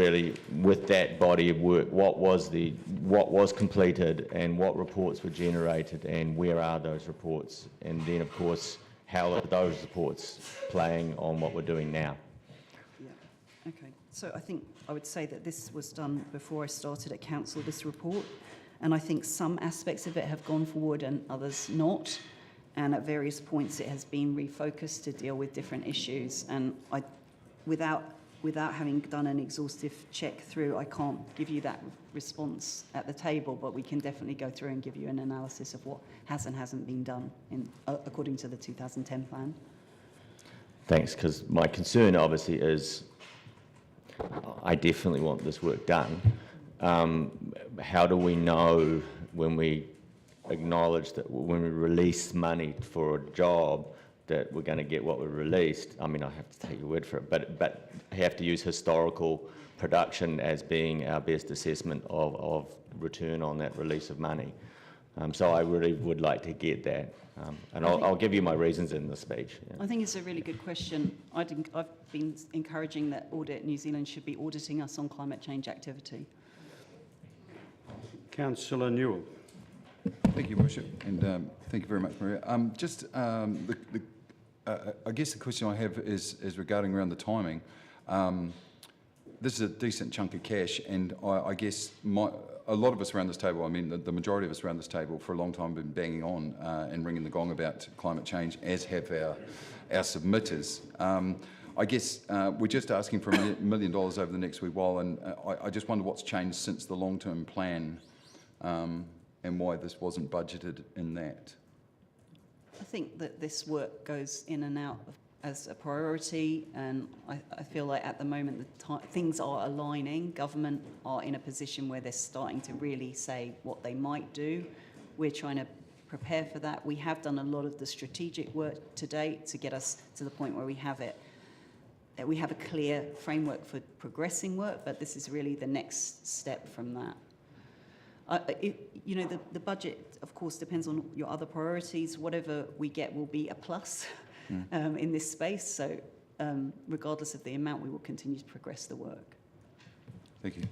S6: with that body of work, what was completed and what reports were generated and where are those reports? And then, of course, how are those reports playing on what we're doing now?
S11: Yeah, okay. So I think I would say that this was done before I started at council, this report, and I think some aspects of it have gone forward and others not, and at various points it has been refocused to deal with different issues, and without having done an exhaustive check through, I can't give you that response at the table, but we can definitely go through and give you an analysis of what has and hasn't been done according to the 2010 plan.
S6: Thanks, because my concern obviously is I definitely want this work done. How do we know when we acknowledge that when we release money for a job that we're going to get what we released? I mean, I have to take your word for it, but I have to use historical production as being our best assessment of return on that release of money. So I really would like to get that, and I'll give you my reasons in the speech. Yeah.
S11: I think it's a really good question. I've been encouraging that Audit New Zealand should be auditing us on climate change activity.
S1: Councillor Newell.
S13: Thank you, Worship, and thank you very much, Maria. I guess the question I have is regarding around the timing. This is a decent chunk of cash, and I guess a lot of us around this table, I mean the majority of us around this table for a long time have been banging on and ringing the gong about climate change, as have our submitters. I guess we're just asking for $1 million over the next wee while, and I just wonder what's changed since the long-term plan and why this wasn't budgeted in that.
S11: I think that this work goes in and out as a priority, and I feel like at the moment things are aligning. Government are in a position where they're starting to really say what they might do. We're trying to prepare for that. We have done a lot of the strategic work to date to get us to the point where we have it. We have a clear framework for progressing work, but this is really the next step from that. The budget, of course, depends on your other priorities. Whatever we get will be a plus in this space. So regardless of the amount, we will continue to progress the work.
S13: Thank you.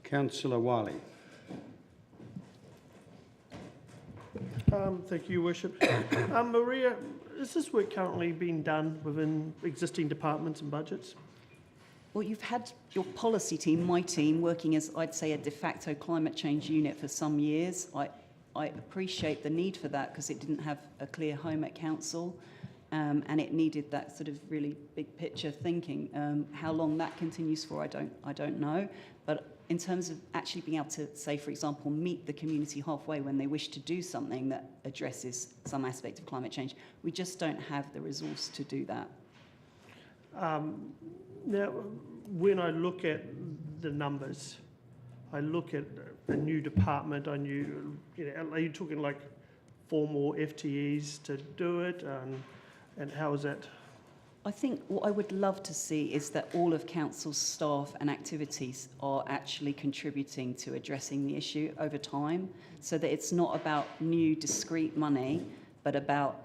S1: Councillor Wiley.
S14: Thank you, Your Worship. Maria, is this work currently being done within existing departments and budgets?
S11: Well, you've had your policy team, my team, working as, I'd say, a de facto climate change unit for some years. I appreciate the need for that because it didn't have a clear home at council, and it needed that sort of really big picture thinking. How long that continues for, I don't know. But in terms of actually being able to, say, for example, meet the community halfway when they wish to do something that addresses some aspect of climate change, we just don't have the resource to do that.
S14: Now, when I look at the numbers, I look at a new department, are you talking like 4 more FTEs to do it, and how is that?
S11: I think what I would love to see is that all of council's staff and activities are actually contributing to addressing the issue over time, so that it's not about new discrete money, but about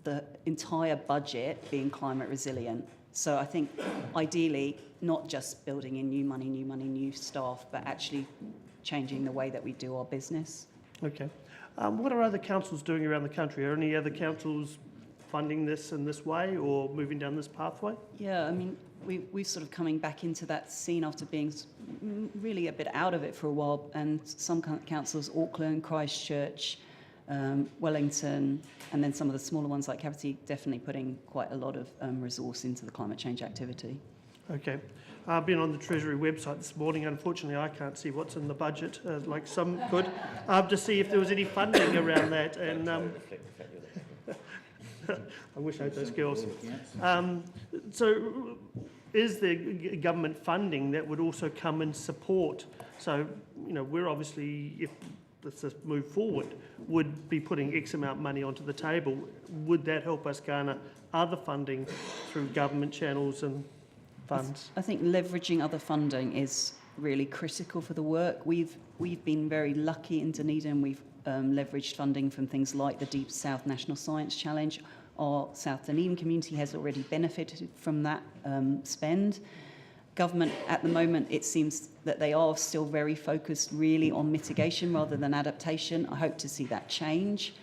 S11: the entire budget being climate resilient. So I think ideally not just building in new money, new staff, but actually changing the way that we do our business.
S14: Okay. What are other councils doing around the country? Are any other councils funding this in this way or moving down this pathway?
S11: Yeah, I mean, we're sort of coming back into that scene after being really a bit out of it for a while, and some councils, Auckland, Christchurch, Wellington, and then some of the smaller ones like Cavity, definitely putting quite a lot of resource into the climate change activity.
S14: Okay. I've been on the Treasury website this morning. Unfortunately, I can't see what's in the budget, like some could, to see if there was any funding around that. And I wish I had those skills. So is there government funding that would also come and support? So, we're obviously, if this move forward, would be putting X amount of money onto the table. Would that help us garner other funding through government channels and funds?
S11: I think leveraging other funding is really critical for the work. We've been very lucky in Dunedin. We've leveraged funding from things like the Deep South National Science Challenge. Our South Dunedin community has already benefited from that spend. Government at the moment, it seems that they are still very focused really on mitigation rather than adaptation. I hope to see that change.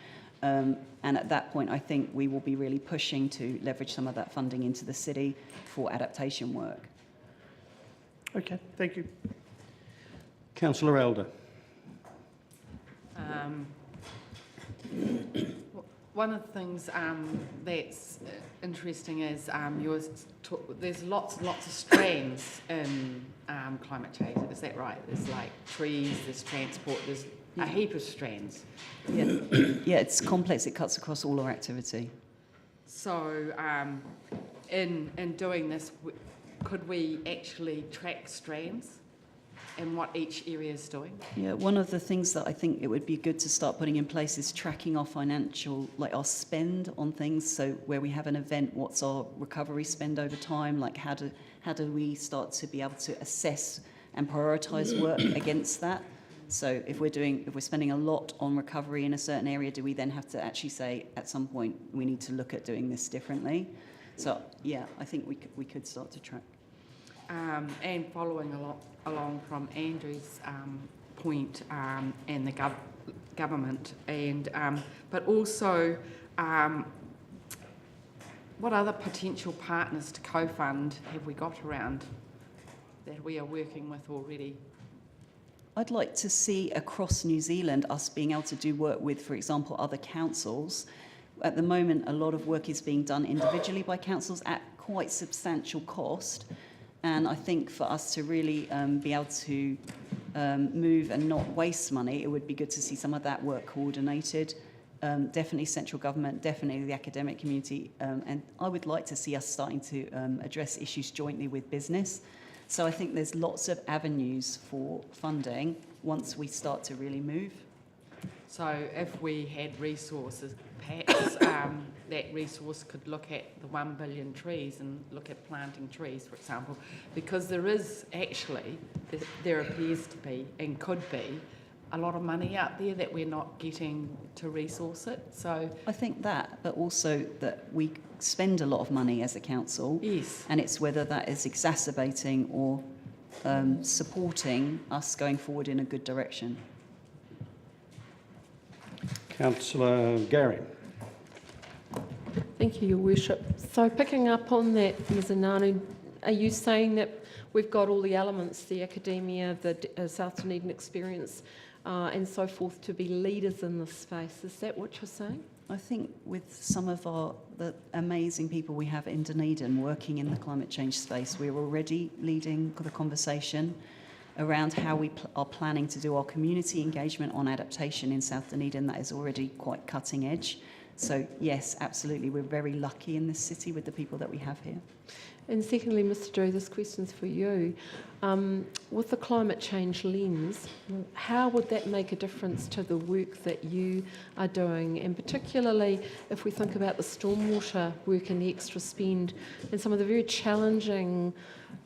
S11: And at that point, I think we will be really pushing to leverage some of that funding into the city for adaptation work.
S14: Okay, thank you.
S1: Councillor Elder.
S8: One of the things that's interesting is there's lots and lots of strands in climate change. Is that right? There's like trees, there's transport, there's a heap of strands.
S11: Yeah, yeah, it's complex. It cuts across all our activity.
S8: So in doing this, could we actually track strands and what each area is doing?
S11: Yeah, one of the things that I think it would be good to start putting in place is tracking our financial, like our spend on things. So where we have an event, what's our recovery spend over time? Like how do we start to be able to assess and prioritise work against that? So if we're spending a lot on recovery in a certain area, do we then have to actually say at some point we need to look at doing this differently? So yeah, I think we could start to track.
S8: And following along from Andrew's point and the government, and but also what other potential partners to co-fund have we got around that we are working with already?
S11: I'd like to see across New Zealand us being able to do work with, for example, other councils. At the moment, a lot of work is being done individually by councils at quite substantial cost. And I think for us to really be able to move and not waste money, it would be good to see some of that work coordinated. Definitely central government, definitely the academic community. And I would like to see us starting to address issues jointly with business. So I think there's lots of avenues for funding once we start to really move.
S8: So if we had resources, perhaps that resource could look at the 1 billion trees and look at planting trees, for example, because there is actually, there appears to be and could be a lot of money out there that we're not getting to resource it. So
S11: I think that, but also that we spend a lot of money as a council.
S8: Yes.
S11: And it's whether that is exacerbating or supporting us going forward in a good direction.
S1: Councillor Gary.
S7: Thank you, Your Worship. So picking up on that, Ms Ananu, are you saying that we've got all the elements, the academia, the South Dunedin experience and so forth, to be leaders in this space? Is that what you're saying?
S11: I think with some of the amazing people we have in Dunedin working in the climate change space, we're already leading the conversation around how we are planning to do our community engagement on adaptation in South Dunedin. That is already quite cutting edge. So yes, absolutely, we're very lucky in this city with the people that we have here.
S7: And secondly, Mr Drew, this question's for you. With the climate change lens, how would that make a difference to the work that you are doing? And particularly if we think about the stormwater work and the extra spend and some of the very challenging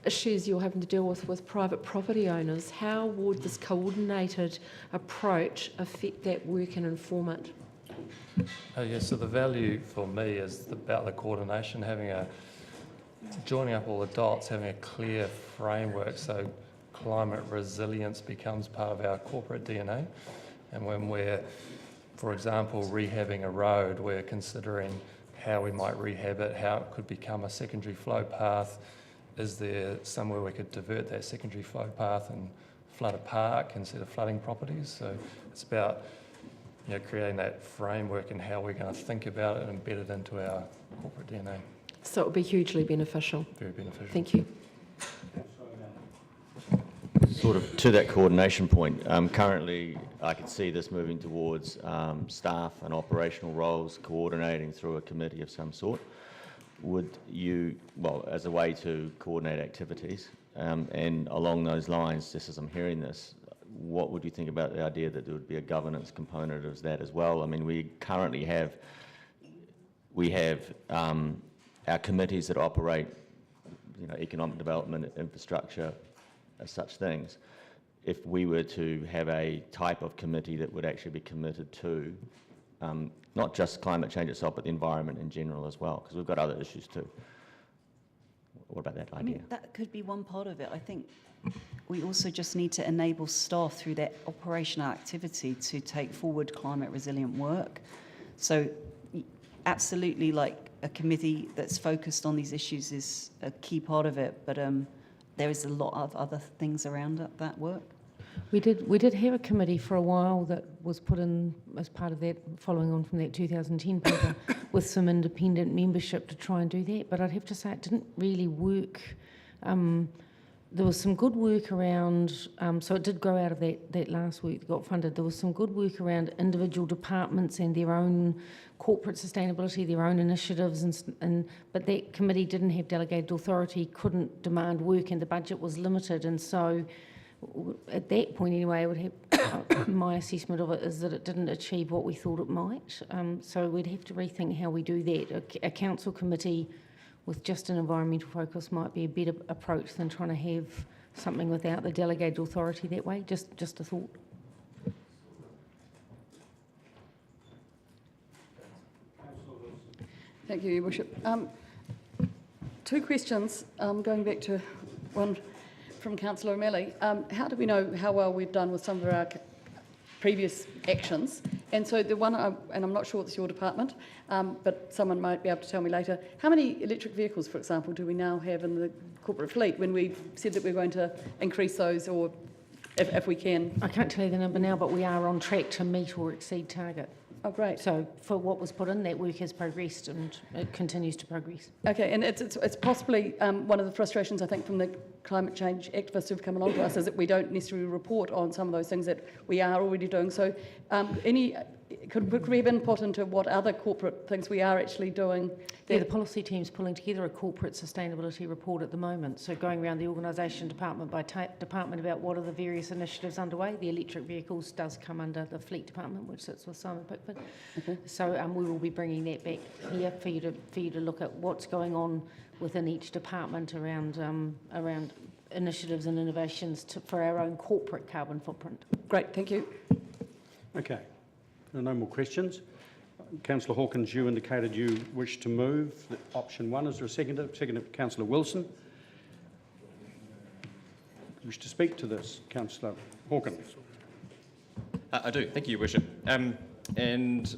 S7: issues you're having to deal with private property owners, how would this coordinated approach affect that work and inform it?
S10: Yes, so the value for me is about the coordination, joining up all the dots, having a clear framework so climate resilience becomes part of our corporate DNA. And when we're, for example, rehabbing a road, we're considering how we might rehab it, how it could become a secondary flow path. Is there somewhere we could divert that secondary flow path and flood a park instead of flooding properties? So it's about creating that framework and how we're going to think about it and embed it into our corporate DNA.
S7: So it would be hugely beneficial.
S10: Very beneficial.
S7: Thank you.
S6: Sort of to that coordination point, currently I could see this moving towards staff and operational roles coordinating through a committee of some sort. Would you, as a way to coordinate activities, and along those lines, just as I'm hearing this, what would you think about the idea that there would be a governance component of that as well? I mean, we currently have our committees that operate, economic development, infrastructure, such things. if we were to have a type of committee that would actually be committed to not just climate change itself, but the environment in general as well, because we've got other issues too. What about that idea?
S11: I mean, that could be one part of it. I think we also just need to enable staff through their operational activity to take forward climate resilient work. So absolutely, like, a committee that's focused on these issues is a key part of it, but there is a lot of other things around that work.
S2: We did have a committee for a while that was put in as part of that, following on from that 2010 paper, with some independent membership to try and do that. But I'd have to say it didn't really work. There was some good work around, so it did grow out of that last work that got funded. There was some good work around individual departments and their own corporate sustainability, their own initiatives, but that committee didn't have delegated authority, couldn't demand work, and the budget was limited. And so at that point anyway, I would have, my assessment of it is that it didn't achieve what we thought it might. So we'd have to rethink how we do that. A council committee with just an environmental focus might be a better approach than trying to have something without the delegated authority that way. Just a thought.
S9: Thank you, Your Worship. Two questions, going back to one from Councillor O'Malley. How do we know how well we've done with some of our previous actions? And so the one, and I'm not sure it's your department, but someone might be able to tell me later, how many electric vehicles, for example, do we now have in the corporate fleet when we've said that we're going to increase those, or if we can?
S2: I can't tell you the number now, but we are on track to meet or exceed target.
S9: Oh, great.
S2: So for what was put in, that work has progressed and it continues to progress.
S9: Okay, and it's possibly one of the frustrations, I think, from the climate change activists who've come along to us, is that we don't necessarily report on some of those things that we are already doing. So could we have input into what other corporate things we are actually doing?
S2: Yeah, the policy team's pulling together a corporate sustainability report at the moment. So going around the organisation department by department about what are the various initiatives underway. The electric vehicles does come under the fleet department, which sits with Simon Pickford. Okay. So we will be bringing that back here for you to look at what's going on within each department around initiatives and innovations for our own corporate carbon footprint.
S9: Great, thank you.
S1: Okay, there are no more questions. Councillor Hawkins, you indicated you wish to move option 1. Is there a seconder? Seconder, Councillor Wilson. You wish to speak to this, Councillor Hawkins?
S12: I do. Thank you, Your Worship. And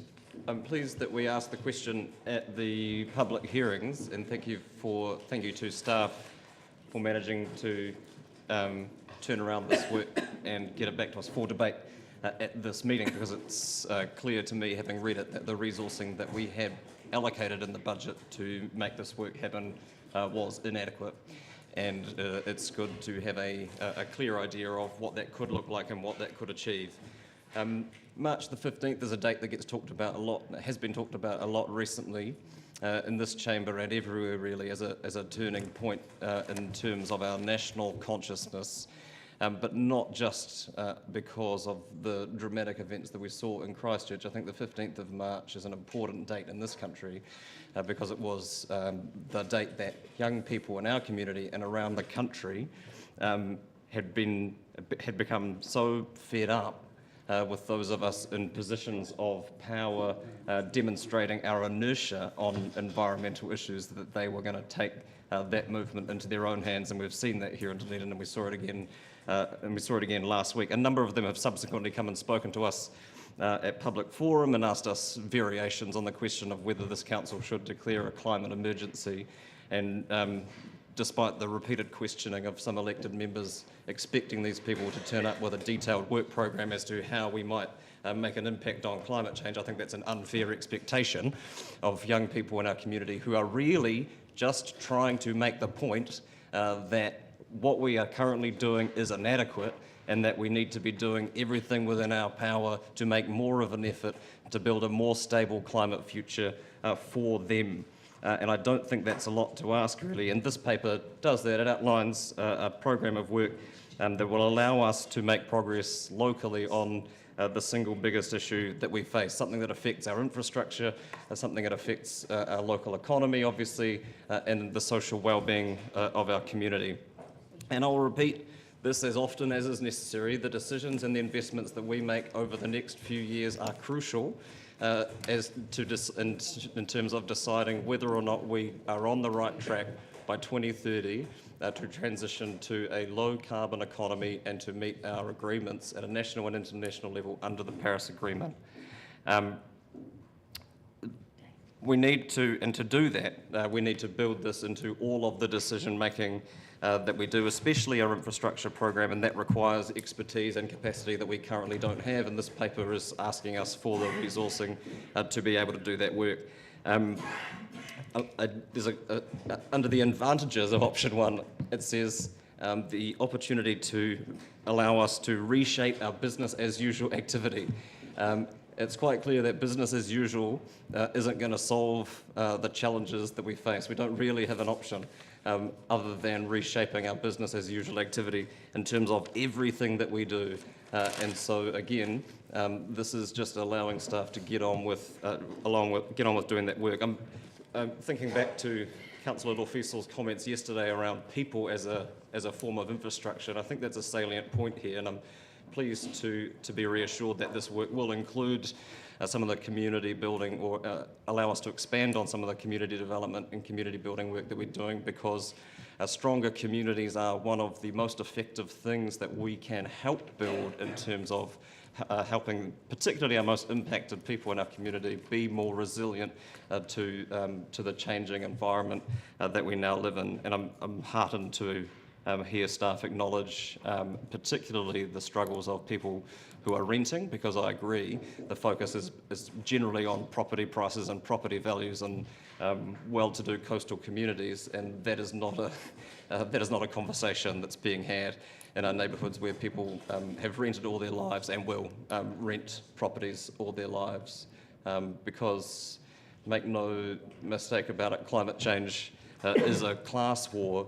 S12: I'm pleased that we asked the question at the public hearings, and thank you to staff for managing to turn around this work and get it back to us for debate at this meeting, because it's clear to me, having read it, that the resourcing that we had allocated in the budget to make this work happen was inadequate. And it's good to have a clear idea of what that could look like and what that could achieve. March the 15th is a date that gets talked about a lot, has been talked about a lot recently in this chamber and everywhere really, as a turning point in terms of our national consciousness. But not just because of the dramatic events that we saw in Christchurch. I think the 15th of March is an important date in this country because it was the date that young people in our community and around the country had become so fed up with those of us in positions of power demonstrating our inertia on environmental issues that they were going to take that movement into their own hands. And we've seen that here in Dunedin, and we saw it again last week. A number of them have subsequently come and spoken to us at public forum and asked us variations on the question of whether this council should declare a climate emergency. And despite the repeated questioning of some elected members expecting these people to turn up with a detailed work program as to how we might make an impact on climate change, I think that's an unfair expectation of young people in our community who are really just trying to make the point that what we are currently doing is inadequate and that we need to be doing everything within our power to make more of an effort to build a more stable climate future for them. And I don't think that's a lot to ask, really. And this paper does that. It outlines a program of work that will allow us to make progress locally on the single biggest issue that we face, something that affects our infrastructure, something that affects our local economy, obviously, and the social well-being of our community. And I'll repeat This, as often as is necessary, the decisions and the investments that we make over the next few years are crucial in terms of deciding whether or not we are on the right track by 2030 to transition to a low-carbon economy and to meet our agreements at a national and international level under the Paris Agreement. We need to, and to do that, we need to build this into all of the decision-making that we do, especially our infrastructure program, and that requires expertise and capacity that we currently don't have, and this paper is asking us for the resourcing to be able to do that work. Under the advantages of option one, it says the opportunity to allow us to reshape our business as usual activity. It's quite clear that business as usual isn't going to solve the challenges that we face. We don't really have an option other than reshaping our business as usual activity in terms of everything that we do. And so again, this is just allowing staff to get on with doing that work. I'm thinking back to Councillor Lofesel's comments yesterday around people as a form of infrastructure, and I think that's a salient point here, and I'm pleased to be reassured that this work will include some of the community building or allow us to expand on some of the community development and community building work that we're doing, because stronger communities are one of the most effective things that we can help build in terms of helping particularly our most impacted people in our community be more resilient to the changing environment that we now live in. And I'm heartened to hear staff acknowledge particularly the struggles of people who are renting, because I agree the focus is generally on property prices and property values and well-to-do coastal communities, and that is not a conversation that's being had in our neighbourhoods where people have rented all their lives and will rent properties all their lives, because make no mistake about it, climate change is a class war.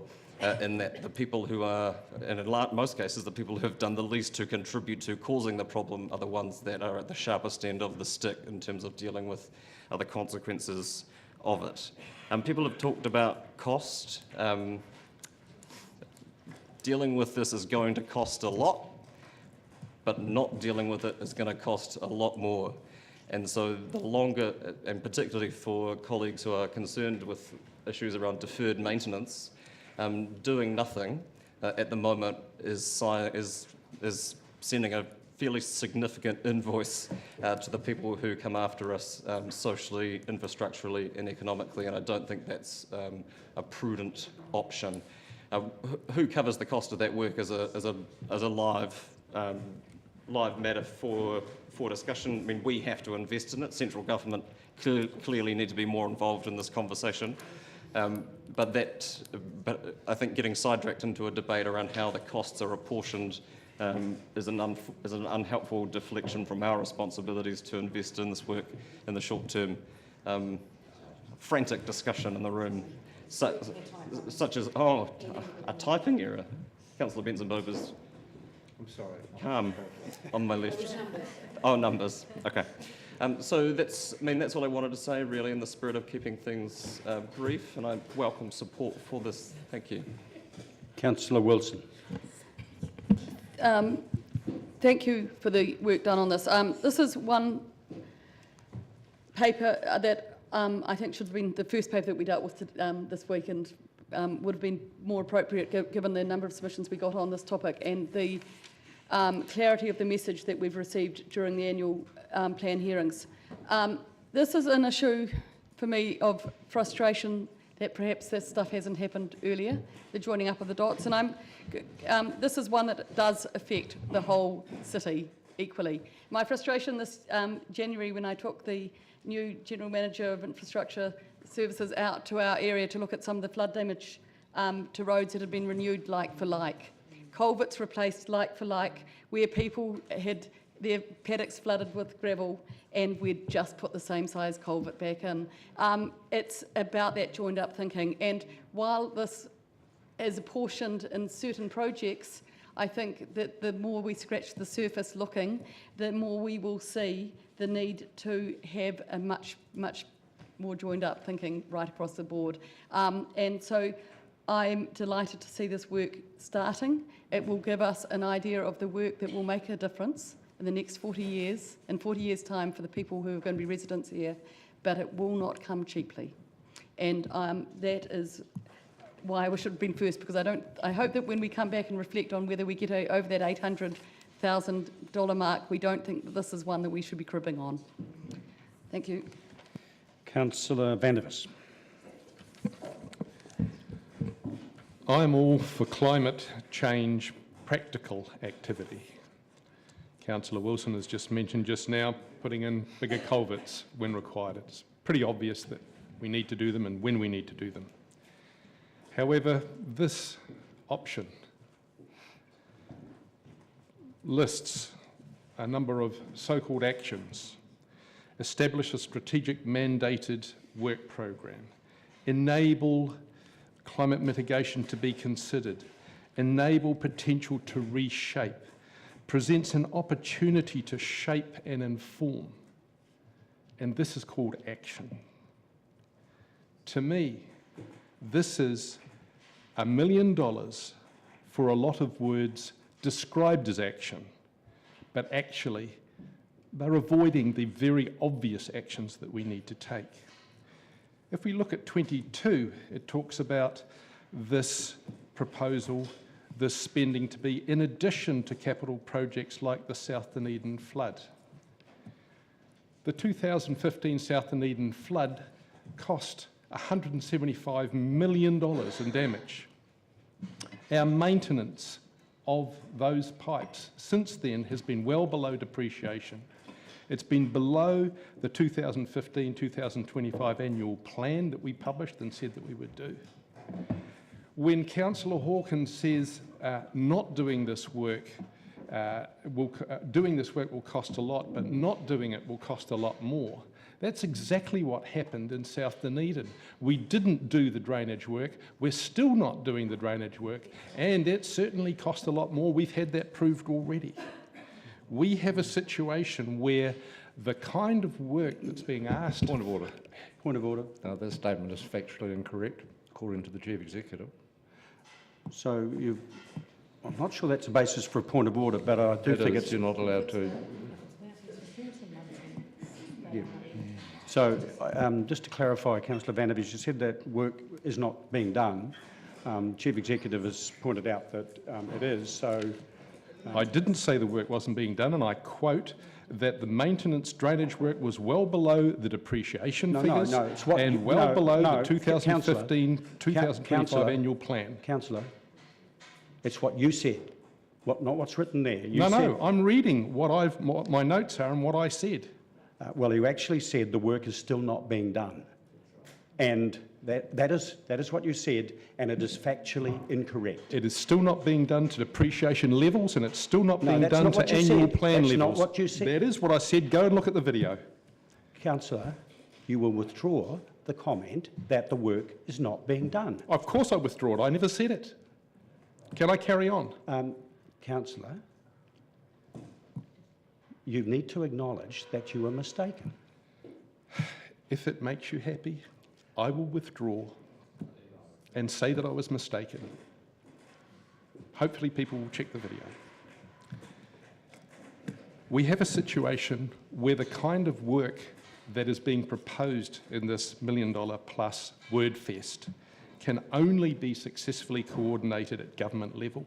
S12: In that the people who are, and in most cases, the people who have done the least to contribute to causing the problem are the ones that are at the sharpest end of the stick in terms of dealing with the consequences of it. People have talked about cost. Dealing with this is going to cost a lot, but not dealing with it is going to cost a lot more. And so the longer, and particularly for colleagues who are concerned with issues around deferred maintenance, doing nothing at the moment is sending a fairly significant invoice to the people who come after us socially, infrastructurally and economically, and I don't think that's a prudent option. Who covers the cost of that work is a live matter for discussion. I mean, we have to invest in it. Central government clearly need to be more involved in this conversation. But I think getting sidetracked into a debate around how the costs are apportioned is an unhelpful deflection from our responsibilities to invest in this work in the short term. Frantic discussion in the room, such as, a typing error. Councillor Benson-Bobers.
S3: I'm sorry.
S12: Calm on my left. Oh, numbers. Okay. So that's what I wanted to say, really, in the spirit of keeping things brief, and I welcome support for this. Thank you.
S1: Councillor Wilson.
S9: Thank you for the work done on this. This is one paper that I think should have been the first paper that we dealt with this week, and would have been more appropriate given the number of submissions we got on this topic and the clarity of the message that we've received during the annual plan hearings. This is an issue for me of frustration that perhaps this stuff hasn't happened earlier, the joining up of the dots, and this is one that does affect the whole city equally. My frustration this January, when I took the new General Manager of Infrastructure Services out to our area to look at some of the flood damage to roads that had been renewed like for like. Culverts replaced like for like, where people had their paddocks flooded with gravel and we'd just put the same size culvert back in. It's about that joined up thinking, and while this is apportioned in certain projects, I think that the more we scratch the surface looking, the more we will see the need to have a much more joined up thinking right across the board. And so I'm delighted to see this work starting. It will give us an idea of the work that will make a difference in the next 40 years, in 40 years' time for the people who are going to be residents here, but it will not come cheaply. And that is why I wish it had been first, because I hope that when we come back and reflect on whether we get over that $800,000 mark, we don't think that this is one that we should be cribbing on. Thank you.
S1: Councillor van der Vis.
S5: I'm all for climate change practical activity. Councillor Wilson has just mentioned just now putting in bigger culverts when required. It's pretty obvious that we need to do them and when we need to do them. However, this option lists a number of so-called actions: establish a strategic mandated work program, enable climate mitigation to be considered, enable potential to reshape, presents an opportunity to shape and inform. And this is called action. To me, this is $1 million for a lot of words described as action, but actually they're avoiding the very obvious actions that we need to take. If we look at 22, it talks about this proposal, this spending to be in addition to capital projects like the South Dunedin flood. The 2015 South Dunedin flood cost $175 million in damage. Our maintenance of those pipes since then has been well below depreciation. It's been below the 2015-2025 annual plan that we published and said that we would do. When Councillor Hawkins says not doing this work will cost a lot, but not doing it will cost a lot more, that's exactly what happened in South Dunedin. We didn't do the drainage work, we're still not doing the drainage work, and it certainly cost a lot more. We've had that proved already. We have a situation where the kind of work that's being asked...
S3: Point of order.
S1: Point of order.
S3: That statement is factually incorrect, according to the Chief Executive.
S1: So I'm not sure that's a basis for a point of order, but I do think
S3: you're not allowed to...
S1: Yeah. So just to clarify, Councillor van der Vis, you said that work is not being done. Chief Executive has pointed out that it is, so...
S5: I didn't say the work wasn't being done, and I quote that the maintenance drainage work was well below the depreciation figures and well below the 2015-2025 annual plan.
S1: Councillor, it's what you said, not what's written there.
S5: No, I'm reading what my notes are and what I said.
S1: Well, you actually said the work is still not being done, and that is what you said, and it is factually incorrect.
S5: It is still not being done to depreciation levels, and it's still not being done to annual plan levels.
S1: That's not what you said.
S5: That is what I said. Go and look at the video.
S1: Councillor, you will withdraw the comment that the work is not being done.
S5: Of course I withdraw it. I never said it. Can I carry on?
S1: Councillor, you need to acknowledge that you were mistaken.
S5: If it makes you happy, I will withdraw and say that I was mistaken. Hopefully people will check the video. We have a situation where the kind of work that is being proposed in this $1 million plus word fest can only be successfully coordinated at government level,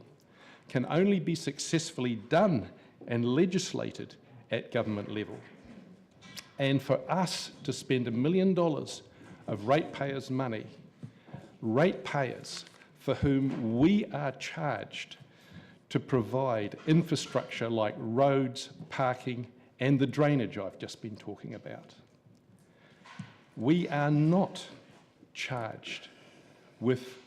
S5: can only be successfully done and legislated at government level. And for us to spend $1 million of ratepayers' money, ratepayers for whom we are charged to provide infrastructure like roads, parking, and the drainage I've just been talking about. We are not charged with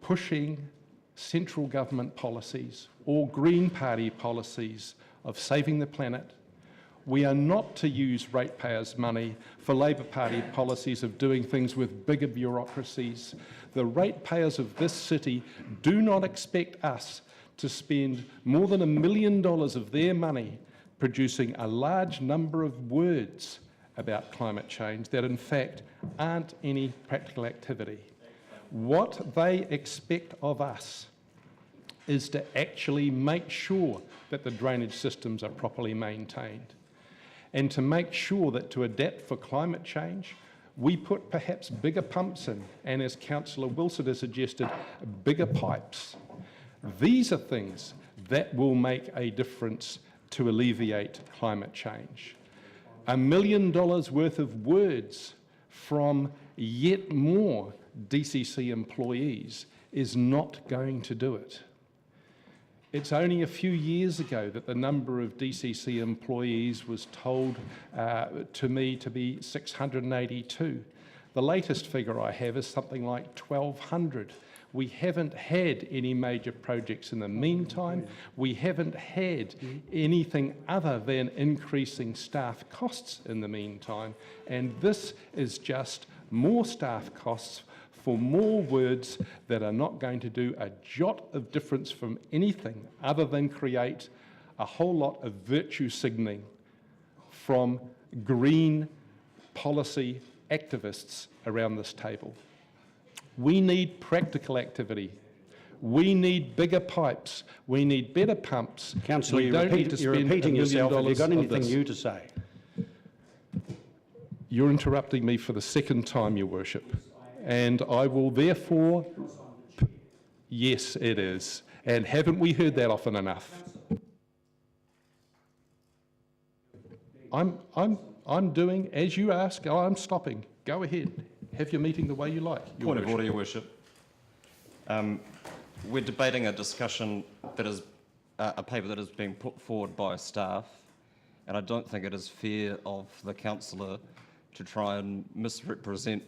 S5: pushing central government policies or Green Party policies of saving the planet. We are not to use ratepayers' money for Labour Party policies of doing things with bigger bureaucracies. The ratepayers of this city do not expect us to spend more than $1 million of their money producing a large number of words about climate change that in fact aren't any practical activity. What they expect of us is to actually make sure that the drainage systems are properly maintained, and to make sure that to adapt for climate change, we put perhaps bigger pumps in, and as Councillor Wilson has suggested, bigger pipes. These are things that will make a difference to alleviate climate change. $1 million worth of words from yet more DCC employees is not going to do it. It's only a few years ago that the number of DCC employees was told to me to be 682. The latest figure I have is something like 1,200. We haven't had any major projects in the meantime. We haven't had anything other than increasing staff costs in the meantime. And this is just more staff costs for more words that are not going to do a jot of difference from anything other than create a whole lot of virtue signalling from green policy activists around this table. We need practical activity. We need bigger pipes. We need better pumps.
S1: Councillor,
S5: we don't need to
S1: you're
S5: spend
S1: repeating
S5: $1 million
S1: yourself. Have you got
S5: of
S1: anything
S5: this.
S1: new to say?
S5: You're interrupting me for the second time, Your Worship. And I will therefore... Yes, it is. And haven't we heard that often enough? I'm doing as you ask. I'm stopping. Go ahead. Have your meeting the way you like. Your
S12: Point of
S5: Worship.
S12: order, Your Worship. We're debating a discussion that is a paper that is being put forward by staff, and I don't think it is fair of the councillor to try and misrepresent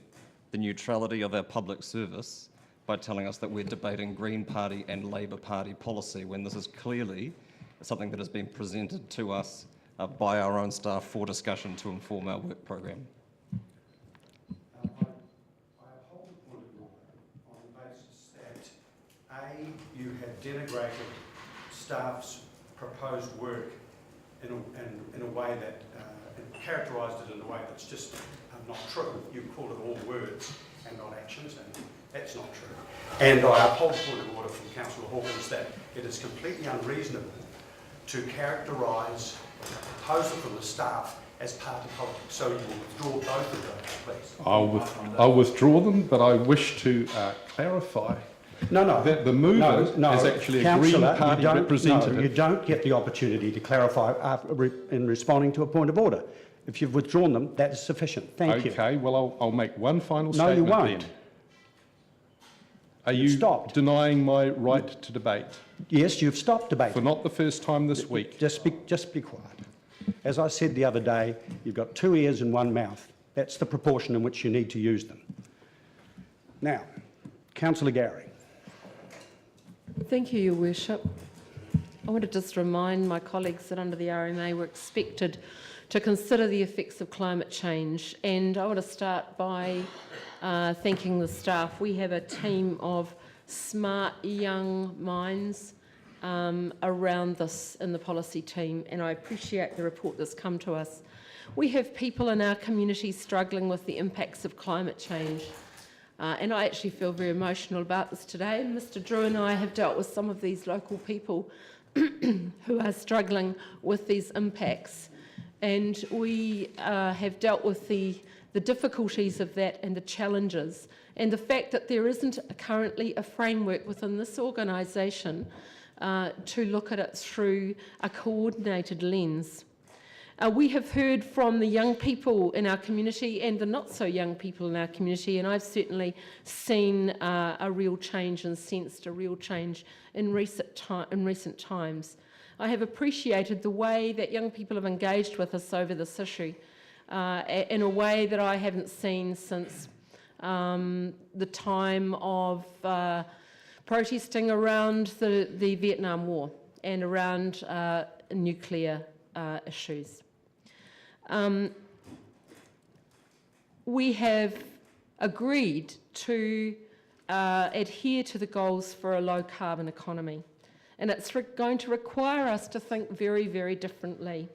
S12: the neutrality of our public service by telling us that we're debating Green Party and Labour Party policy, when this is clearly something that has been presented to us by our own staff for discussion to inform our work programme.
S1: I uphold the point of order on the basis that A, you have denigrated staff's proposed work in a way that, and characterised it in a way that's just not true. You call it all words and not actions, and that's not true. And I uphold the point of order from Councillor Hawkins that it is completely unreasonable to characterise a proposal from the staff as party politics. So you will withdraw both of those, please.
S5: I'll withdraw them, but I wish to clarify that the mover is actually a Green Party representative.
S1: No, you don't get the opportunity to clarify in responding to a point of order. If you've withdrawn them, that is sufficient. Thank you.
S5: Okay, well, I'll make one final
S1: No,
S5: statement
S1: you won't.
S5: then. Are you denying my right to debate?
S1: Yes, you've stopped debating.
S5: For not the first time this week.
S1: Just be quiet. As I said the other day, you've got 2 ears and 1 mouth. That's the proportion in which you need to use them. Now, Councillor Gowrie.
S7: Thank you, Your Worship. I want to just remind my colleagues that under the RMA we're expected to consider the effects of climate change, and I want to start by thanking the staff. We have a team of smart young minds around this in the policy team, and I appreciate the report that's come to us. We have people in our community struggling with the impacts of climate change, and I actually feel very emotional about this today. Mr. Drew and I have dealt with some of these local people who are struggling with these impacts, and we have dealt with the difficulties of that and the challenges, and the fact that there isn't currently a framework within this organisation to look at it through a coordinated lens. We have heard from the young people in our community and the not so young people in our community, and I've certainly seen a real change and sensed a real change in recent times. I have appreciated the way that young people have engaged with us over this issue in a way that I haven't seen since the time of protesting around the Vietnam War and around nuclear issues. We have agreed to adhere to the goals for a low carbon economy, and it's going to require us to think very, very differently.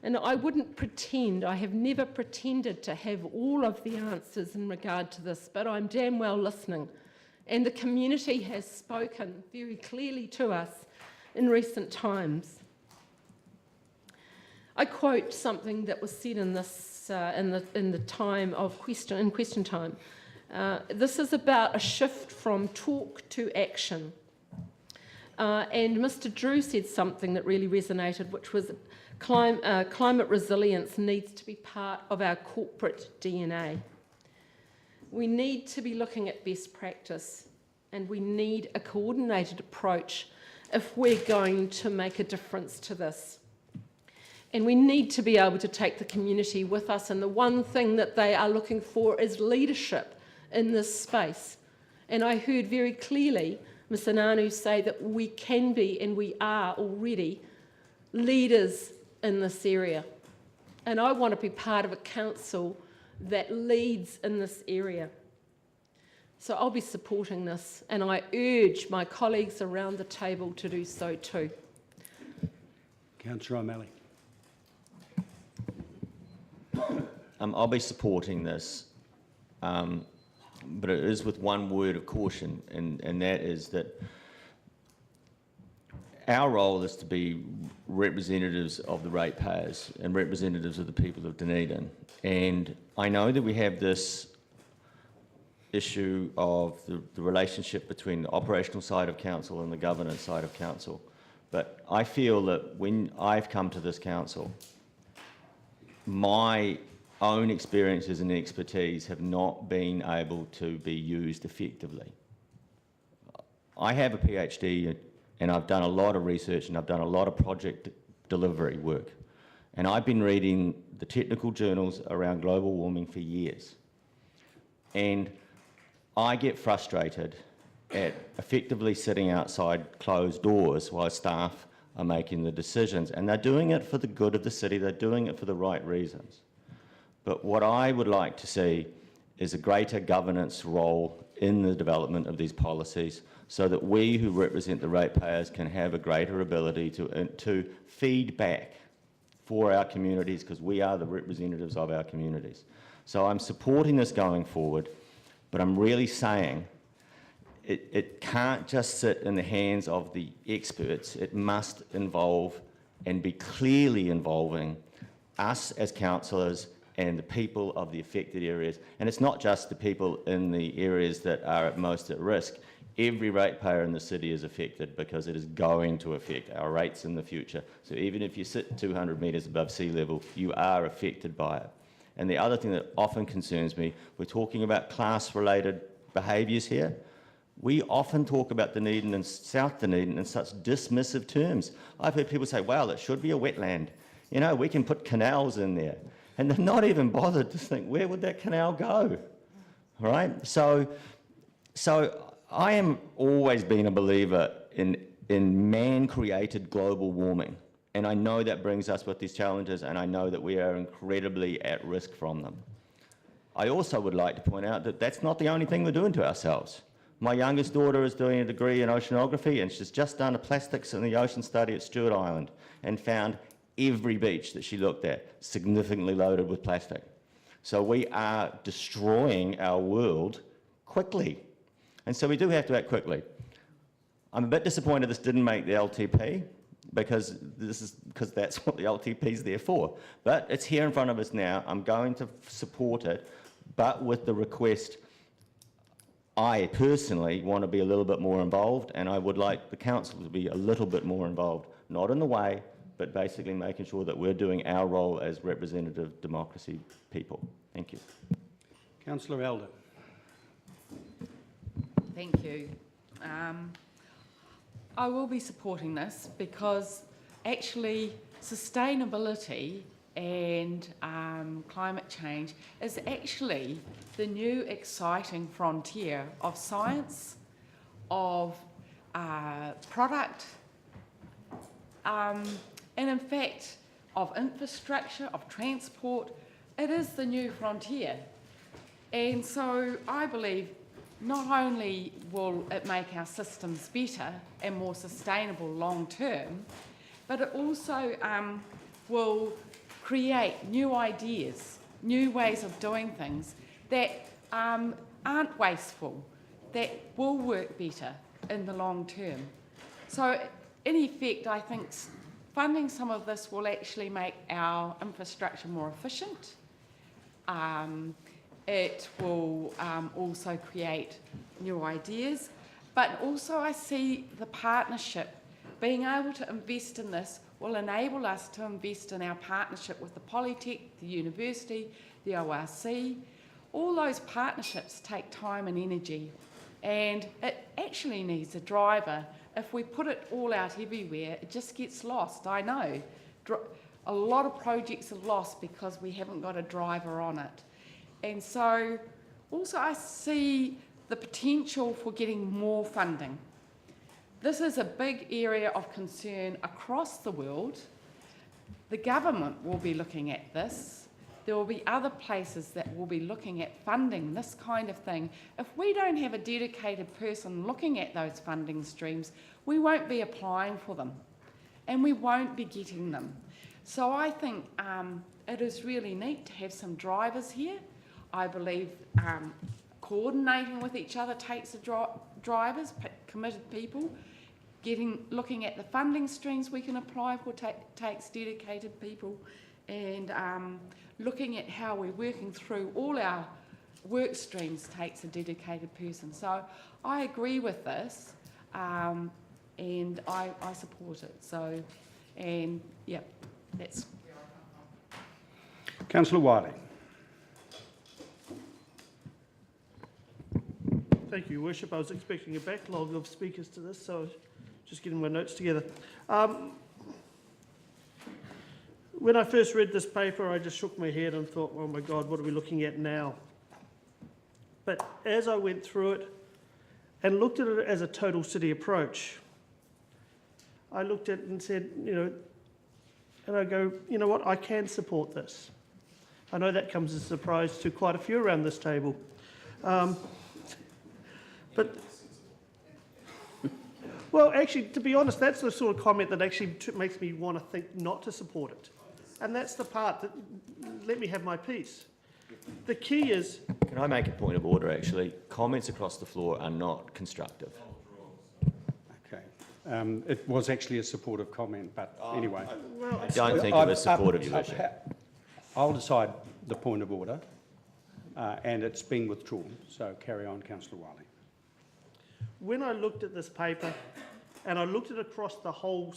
S7: And I wouldn't pretend, I have never pretended to have all of the answers in regard to this, but I'm damn well listening. And the community has spoken very clearly to us in recent times. I quote something that was said in this in the time of question time. This is about a shift from talk to action. And Mr. Drew said something that really resonated, which was climate resilience needs to be part of our corporate DNA. We need to be looking at best practice, and we need a coordinated approach if we're going to make a difference to this. And we need to be able to take the community with us, and the one thing that they are looking for is leadership in this space. And I heard very clearly Ms. Ananu say that we can be, and we are already, leaders in this area. And I want to be part of a council that leads in this area. So I'll be supporting this, and I urge my colleagues around the table to do so too.
S1: Councillor O'Malley.
S6: I'll be supporting this, but it is with one word of caution, and that is that our role is to be representatives of the ratepayers and representatives of the people of Dunedin. And I know that we have this issue of the relationship between the operational side of council and the governance side of council. But I feel that when I've come to this council, my own experiences and expertise have not been able to be used effectively. I have a PhD and I've done a lot of research and I've done a lot of project delivery work. And I've been reading the technical journals around global warming for years. And I get frustrated at effectively sitting outside closed doors while staff are making the decisions. And they're doing it for the good of the city, they're doing it for the right reasons. But what I would like to see is a greater governance role in the development of these policies so that we who represent the ratepayers can have a greater ability to feed back for our communities, because we are the representatives of our communities. So I'm supporting this going forward, but I'm really saying it can't just sit in the hands of the experts. It must involve and be clearly involving us as councillors and the people of the affected areas. And it's not just the people in the areas that are most at risk. Every ratepayer in the city is affected because it is going to affect our rates in the future. So even if you sit 200 metres above sea level, you are affected by it. And the other thing that often concerns me, we're talking about class-related behaviours here. We often talk about Dunedin and South Dunedin in such dismissive terms. I've heard people say, well, it should be a wetland. You know, we can put canals in there. And they're not even bothered to think, where would that canal go? Right? So I am always been a believer in man-created global warming. And I know that brings us with these challenges, and I know that we are incredibly at risk from them. I also would like to point out that that's not the only thing we're doing to ourselves. My youngest daughter is doing a degree in oceanography, and she's just done a plastics in the ocean study at Stewart Island and found every beach that she looked at significantly loaded with plastic. So we are destroying our world quickly. And so we do have to act quickly. I'm a bit disappointed this didn't make the LTP, because that's what the LTP is there for. But it's here in front of us now. I'm going to support it, but with the request, I personally want to be a little bit more involved, and I would like the council to be a little bit more involved, not in the way, but basically making sure that we're doing our role as representative democracy people. Thank you.
S1: Councillor Elder.
S8: Thank you. I will be supporting this because actually sustainability and climate change is actually the new exciting frontier of science, of product, and in fact of infrastructure, of transport. It is the new frontier. And so I believe not only will it make our systems better and more sustainable long term, but it also will create new ideas, new ways of doing things that aren't wasteful, that will work better in the long term. So in effect, I think funding some of this will actually make our infrastructure more efficient. It will also create new ideas, but also I see the partnership. Being able to invest in this will enable us to invest in our partnership with the Polytech, the university, the ORC. All those partnerships take time and energy, and it actually needs a driver. If we put it all out everywhere, it just gets lost. I know a lot of projects are lost because we haven't got a driver on it. And so also I see the potential for getting more funding. This is a big area of concern across the world. The government will be looking at this. There will be other places that will be looking at funding this kind of thing. If we don't have a dedicated person looking at those funding streams, we won't be applying for them and we won't be getting them. So I think it is really neat to have some drivers here. I believe coordinating with each other takes the drivers, committed people. Looking at the funding streams we can apply for takes dedicated people, and looking at how we're working through all our work streams takes a dedicated person. So I agree with this, and I support it. So, and yeah, that's.
S1: Councillor Wiley.
S14: Thank you, Your Worship. I was expecting a backlog of speakers to this, so just getting my notes together. When I first read this paper, I just shook my head and thought, oh my God, what are we looking at now? But as I went through it and looked at it as a total city approach, I looked at it and said, and I go, you know what, I can support this. I know that comes as a surprise to quite a few around this table. But, well, actually, to be honest, that's the sort of comment that actually makes me want to think not to support it. And that's the part that, let me have my piece. The key is...
S6: Can I make a point of order, actually? Comments across the floor are not constructive.
S1: Okay. It was actually a supportive comment, but anyway.
S6: I don't think it was supportive, Your Worship.
S1: I'll decide the point of order, and it's been withdrawn. So carry on, Councillor Wiley.
S14: When I looked at this paper and I looked at it across the whole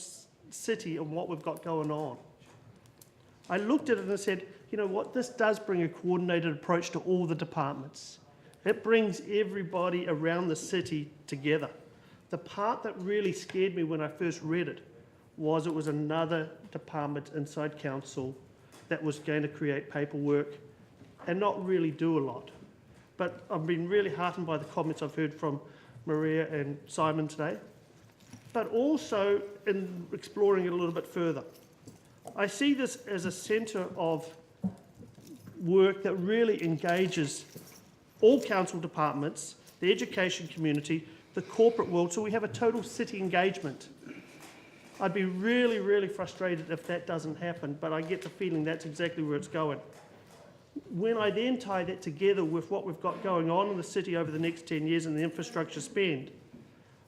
S14: city and what we've got going on, I looked at it and said, you know what, this does bring a coordinated approach to all the departments. It brings everybody around the city together. The part that really scared me when I first read it was another department inside council that was going to create paperwork and not really do a lot. But I've been really heartened by the comments I've heard from Maria and Simon today, but also in exploring it a little bit further. I see this as a centre of work that really engages all council departments, the education community, the corporate world, so we have a total city engagement. I'd be really, really frustrated if that doesn't happen, but I get the feeling that's exactly where it's going. When I then tie that together with what we've got going on in the city over the next 10 years and the infrastructure spend,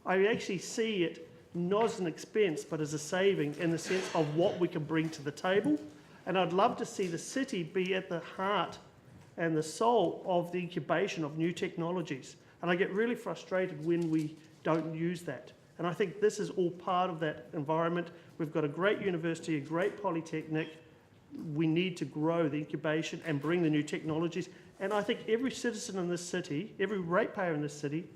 S14: I actually see it not as an expense but as a saving in the sense of what we can bring to the table. And I'd love to see the city be at the heart and the soul of the incubation of new technologies. And I get really frustrated when we don't use that. And I think this is all part of that environment. We've got a great university, a great polytechnic. We need to grow the incubation and bring the new technologies. And I think every citizen in this city, every ratepayer in this city,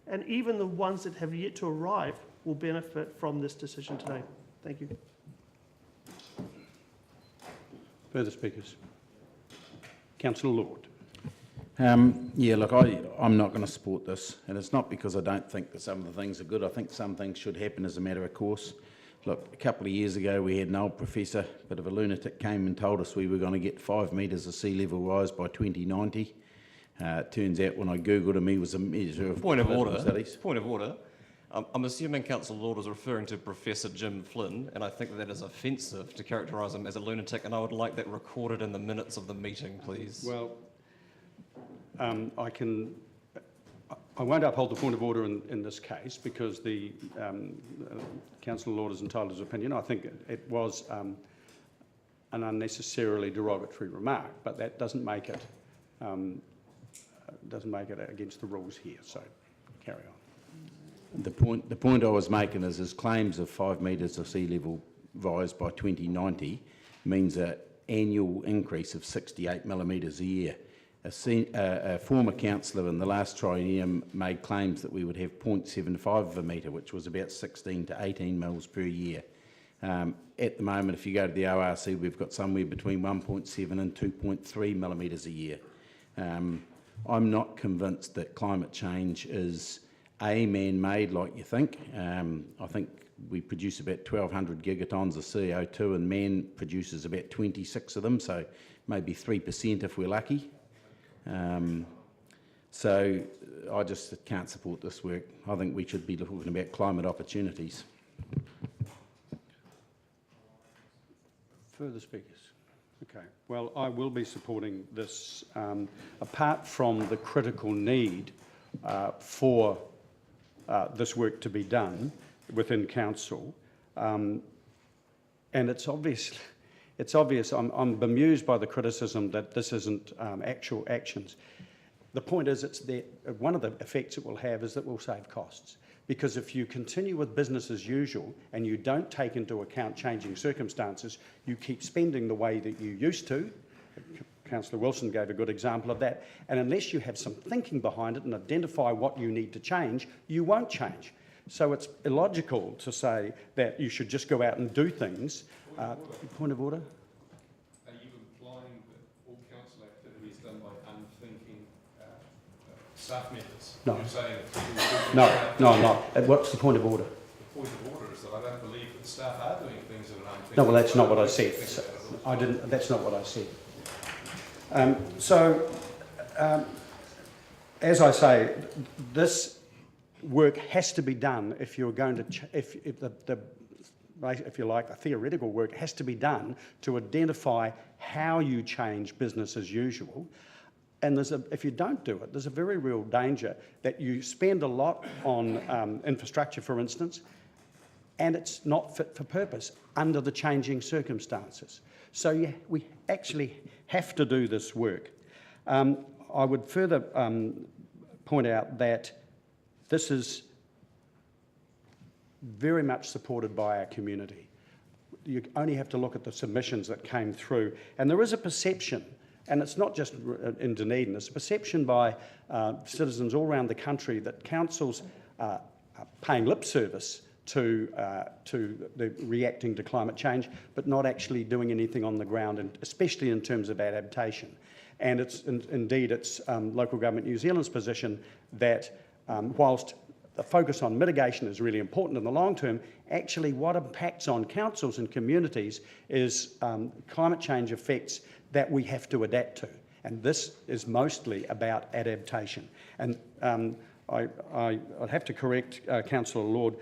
S14: and even the ones that have yet to arrive will benefit from this decision today. Thank you.
S1: Further speakers? Councillor Lord.
S15: Yeah, look, I'm not going to support this, and it's not because I don't think that some of the things are good. I think some things should happen as a matter of course. Look, a couple of years ago we had an old professor, bit of a lunatic, came and told us we were going to get 5 metres of sea level rise by 2090. It turns out when I googled him, he was a measure of
S16: Point of
S15: political
S16: order.
S15: studies.
S16: Point of order.
S12: I'm assuming Councillor Lord is referring to Professor Jim Flynn, and I think that is offensive to characterise him as a lunatic, and I would like that recorded in the minutes of the meeting, please.
S1: Well, I won't uphold the point of order in this case because the Councillor Lord is entitled to his opinion. I think it was an unnecessarily derogatory remark, but that doesn't make it against the rules here. So carry on.
S15: The point I was making is his claims of 5 metres of sea level rise by 2090 means an annual increase of 68 millimetres a year. A former councillor in the last triennium made claims that we would have 0.75 of a metre, which was about 16 to 18 mils per year. At the moment, if you go to the ORC, we've got somewhere between 1.7 and 2.3 millimetres a year. I'm not convinced that climate change is man-made like you think. I think we produce about 1,200 gigatons of CO2 and man produces about 26 of them, so maybe 3% if we're lucky. So I just can't support this work. I think we should be talking about climate opportunities.
S1: Further speakers? Okay. Well, I will be supporting this, apart from the critical need for this work to be done within council. And it's obvious. I'm bemused by the criticism that this isn't actual actions. The point is, one of the effects it will have is that it will save costs. Because if you continue with business as usual and you don't take into account changing circumstances, you keep spending the way that you used to. Councillor Wilson gave a good example of that. And unless you have some thinking behind it and identify what you need to change, you won't change. So it's illogical to say that you should just go out and do things. Point of order?
S5: Are you implying that all council activity is done by unthinking staff members?
S1: No.
S5: You're saying
S1: No, I'm not. What's the point of order?
S5: The point of order is that I don't believe that staff are doing things in an unthinking.
S1: No, well, that's not what I said. I didn't. That's not what I said. As I say, this work has to be done if you're going to, if you like, the theoretical work has to be done to identify how you change business as usual. And if you don't do it, there's a very real danger that you spend a lot on infrastructure, for instance, and it's not fit for purpose under the changing circumstances. So we actually have to do this work. I would further point out that this is very much supported by our community. You only have to look at the submissions that came through. And there is a perception, and it's not just in Dunedin, there's a perception by citizens all around the country that councils are paying lip service to the reacting to climate change, but not actually doing anything on the ground, and especially in terms of adaptation. And indeed it's Local Government New Zealand's position that whilst the focus on mitigation is really important in the long term, actually what impacts on councils and communities is climate change effects that we have to adapt to. And this is mostly about adaptation. And I'd have to correct Councillor Lord.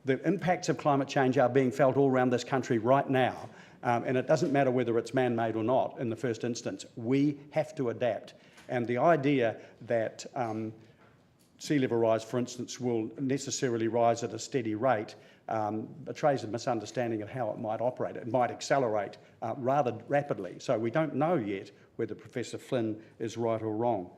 S1: The impacts of climate change are being felt all around this country right now. And it doesn't matter whether it's man-made or not in the first instance. We have to adapt. And the idea that sea level rise, for instance, will necessarily rise at a steady rate betrays a misunderstanding of how it might operate. It might accelerate rather rapidly. So we don't know yet whether Professor Flynn is right or wrong.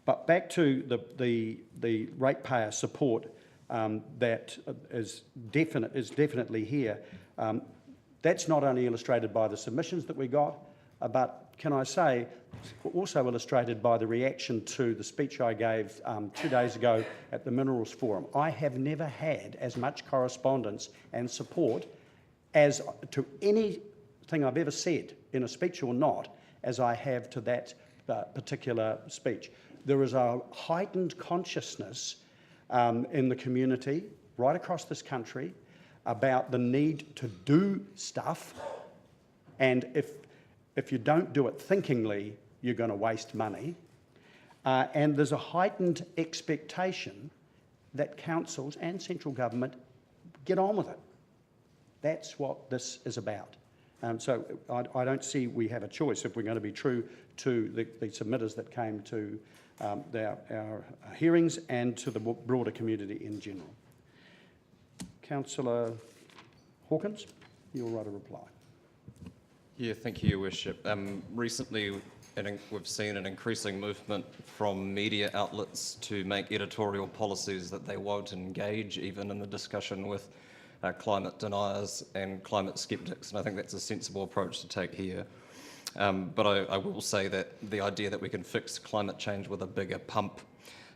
S1: But back to the ratepayer support that is definitely here. That's not only illustrated by the submissions that we got, but can I say, also illustrated by the reaction to the speech I gave 2 days ago at the Minerals Forum. I have never had as much correspondence and support as to anything I've ever said, in a speech or not, as I have to that particular speech. There is a heightened consciousness in the community right across this country about the need to do stuff, and if you don't do it thinkingly, you're going to waste money. And there's a heightened expectation that councils and central government get on with it. That's what this is about. So I don't see we have a choice if we're going to be true to the submitters that came to our hearings and to the broader community in general. Councillor Hawkins, you'll write a reply.
S12: Yeah, thank you, Your Worship. Recently, we've seen an increasing movement from media outlets to make editorial policies that they won't engage even in the discussion with climate deniers and climate skeptics, and I think that's a sensible approach to take here. But I will say that the idea that we can fix climate change with a bigger pump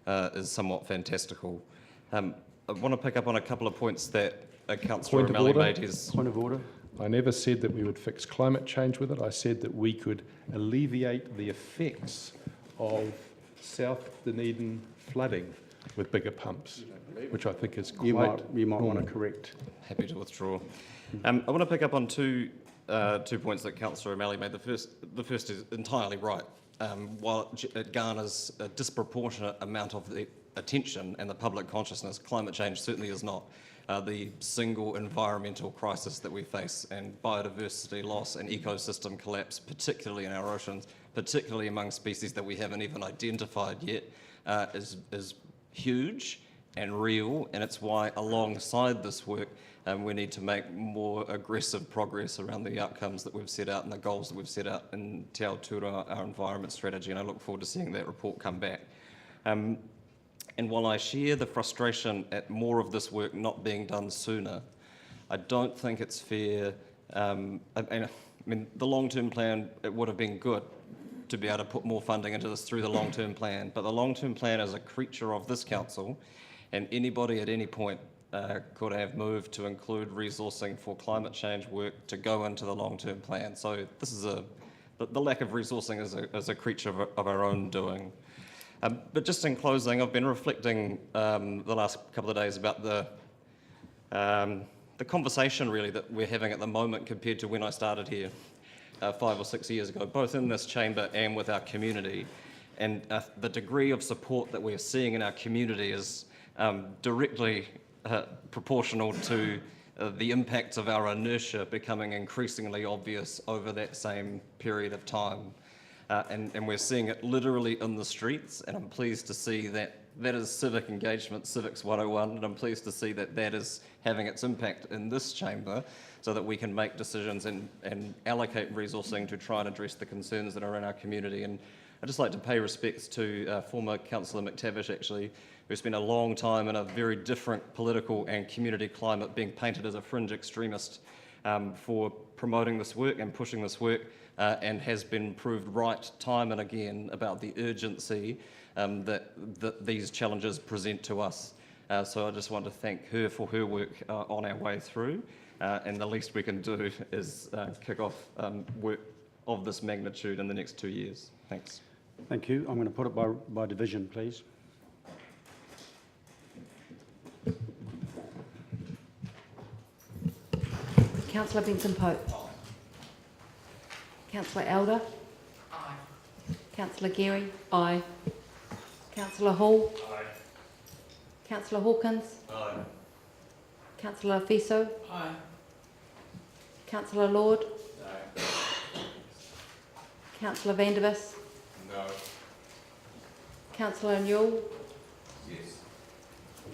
S12: is somewhat fantastical. I want to pick up on a couple of points that Councillor O'Malley made.
S1: Point of order.
S5: I never said that we would fix climate change with it. I said that we could alleviate the effects of South Dunedin flooding with bigger pumps, which I think is quite
S1: You might
S5: normal.
S1: want to correct.
S12: Happy to withdraw. I want to pick up on two points that Councillor O'Malley made. The first is entirely right. While it garners a disproportionate amount of the attention and the public consciousness, climate change certainly is not the single environmental crisis that we face, and biodiversity loss and ecosystem collapse, particularly in our oceans, particularly among species that we haven't even identified yet, is huge and real, and it's why alongside this work we need to make more aggressive progress around the outcomes that we've set out and the goals that we've set out in Te Aotearoa, our environment strategy, and I look forward to seeing that report come back. And while I share the frustration at more of this work not being done sooner, I don't think it's fair. I mean, the long-term plan, it would have been good to be able to put more funding into this through the long-term plan, but the long-term plan is a creature of this council, and anybody at any point could have moved to include resourcing for climate change work to go into the long-term plan. So this is the lack of resourcing is a creature of our own doing. But just in closing, I've been reflecting the last couple of days about the conversation really that we're having at the moment compared to when I started here 5 or 6 years ago, both in this chamber and with our community. And the degree of support that we're seeing in our community is directly proportional to the impacts of our inertia becoming increasingly obvious over that same period of time. And we're seeing it literally in the streets, and I'm pleased to see that that is civic engagement, Civics 101, and I'm pleased to see that that is having its impact in this chamber so that we can make decisions and allocate resourcing to try and address the concerns that are in our community. And I'd just like to pay respects to former Councillor McTavish, actually, who spent a long time in a very different political and community climate being painted as a fringe extremist for promoting this work and pushing this work, and has been proved right time and again about the urgency that these challenges present to us. So I just want to thank her for her work on our way through, and the least we can do is kick off work of this magnitude in the next 2 years. Thanks.
S1: Thank you. I'm going to put it by division, please.
S2: Councillor Benson-Pope. Councillor Elder.
S8: Aye.
S2: Councillor Geary.
S7: Aye.
S2: Councillor Hall.
S10: Aye.
S2: Councillor Hawkins.
S10: Aye.
S2: Councillor Fiso.
S8: Aye.
S2: Councillor Lord.
S10: No.
S2: Councillor Vandervis.
S10: No.
S2: Councillor Newell.
S10: Yes.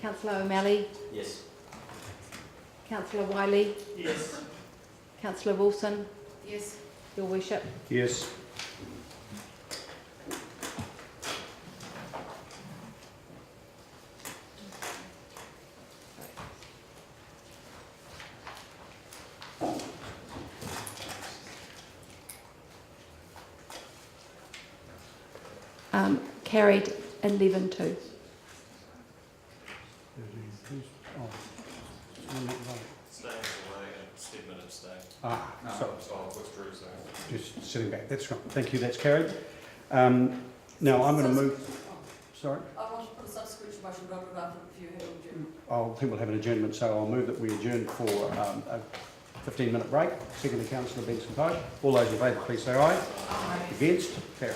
S2: Councillor O'Malley.
S10: Yes.
S2: Councillor Wiley.
S14: Yes.
S2: Councillor Wilson.
S8: Yes.
S2: Your Worship.
S1: Yes.
S2: Carried 11-2.
S12: Staying away and Stedman abstain.
S1: So
S12: I'll withdraw, so.
S1: just sitting back. That's right. Thank you. That's carried. Now I'm going to move. Sorry.
S9: I want to put a subsequent motion rather than if you have an adjournment.
S1: I think we'll have an adjournment, so I'll move that we adjourn for a 15-minute break. Second to Councillor Benson-Pope. All those in favour, please say aye. Aye. Against? Carried.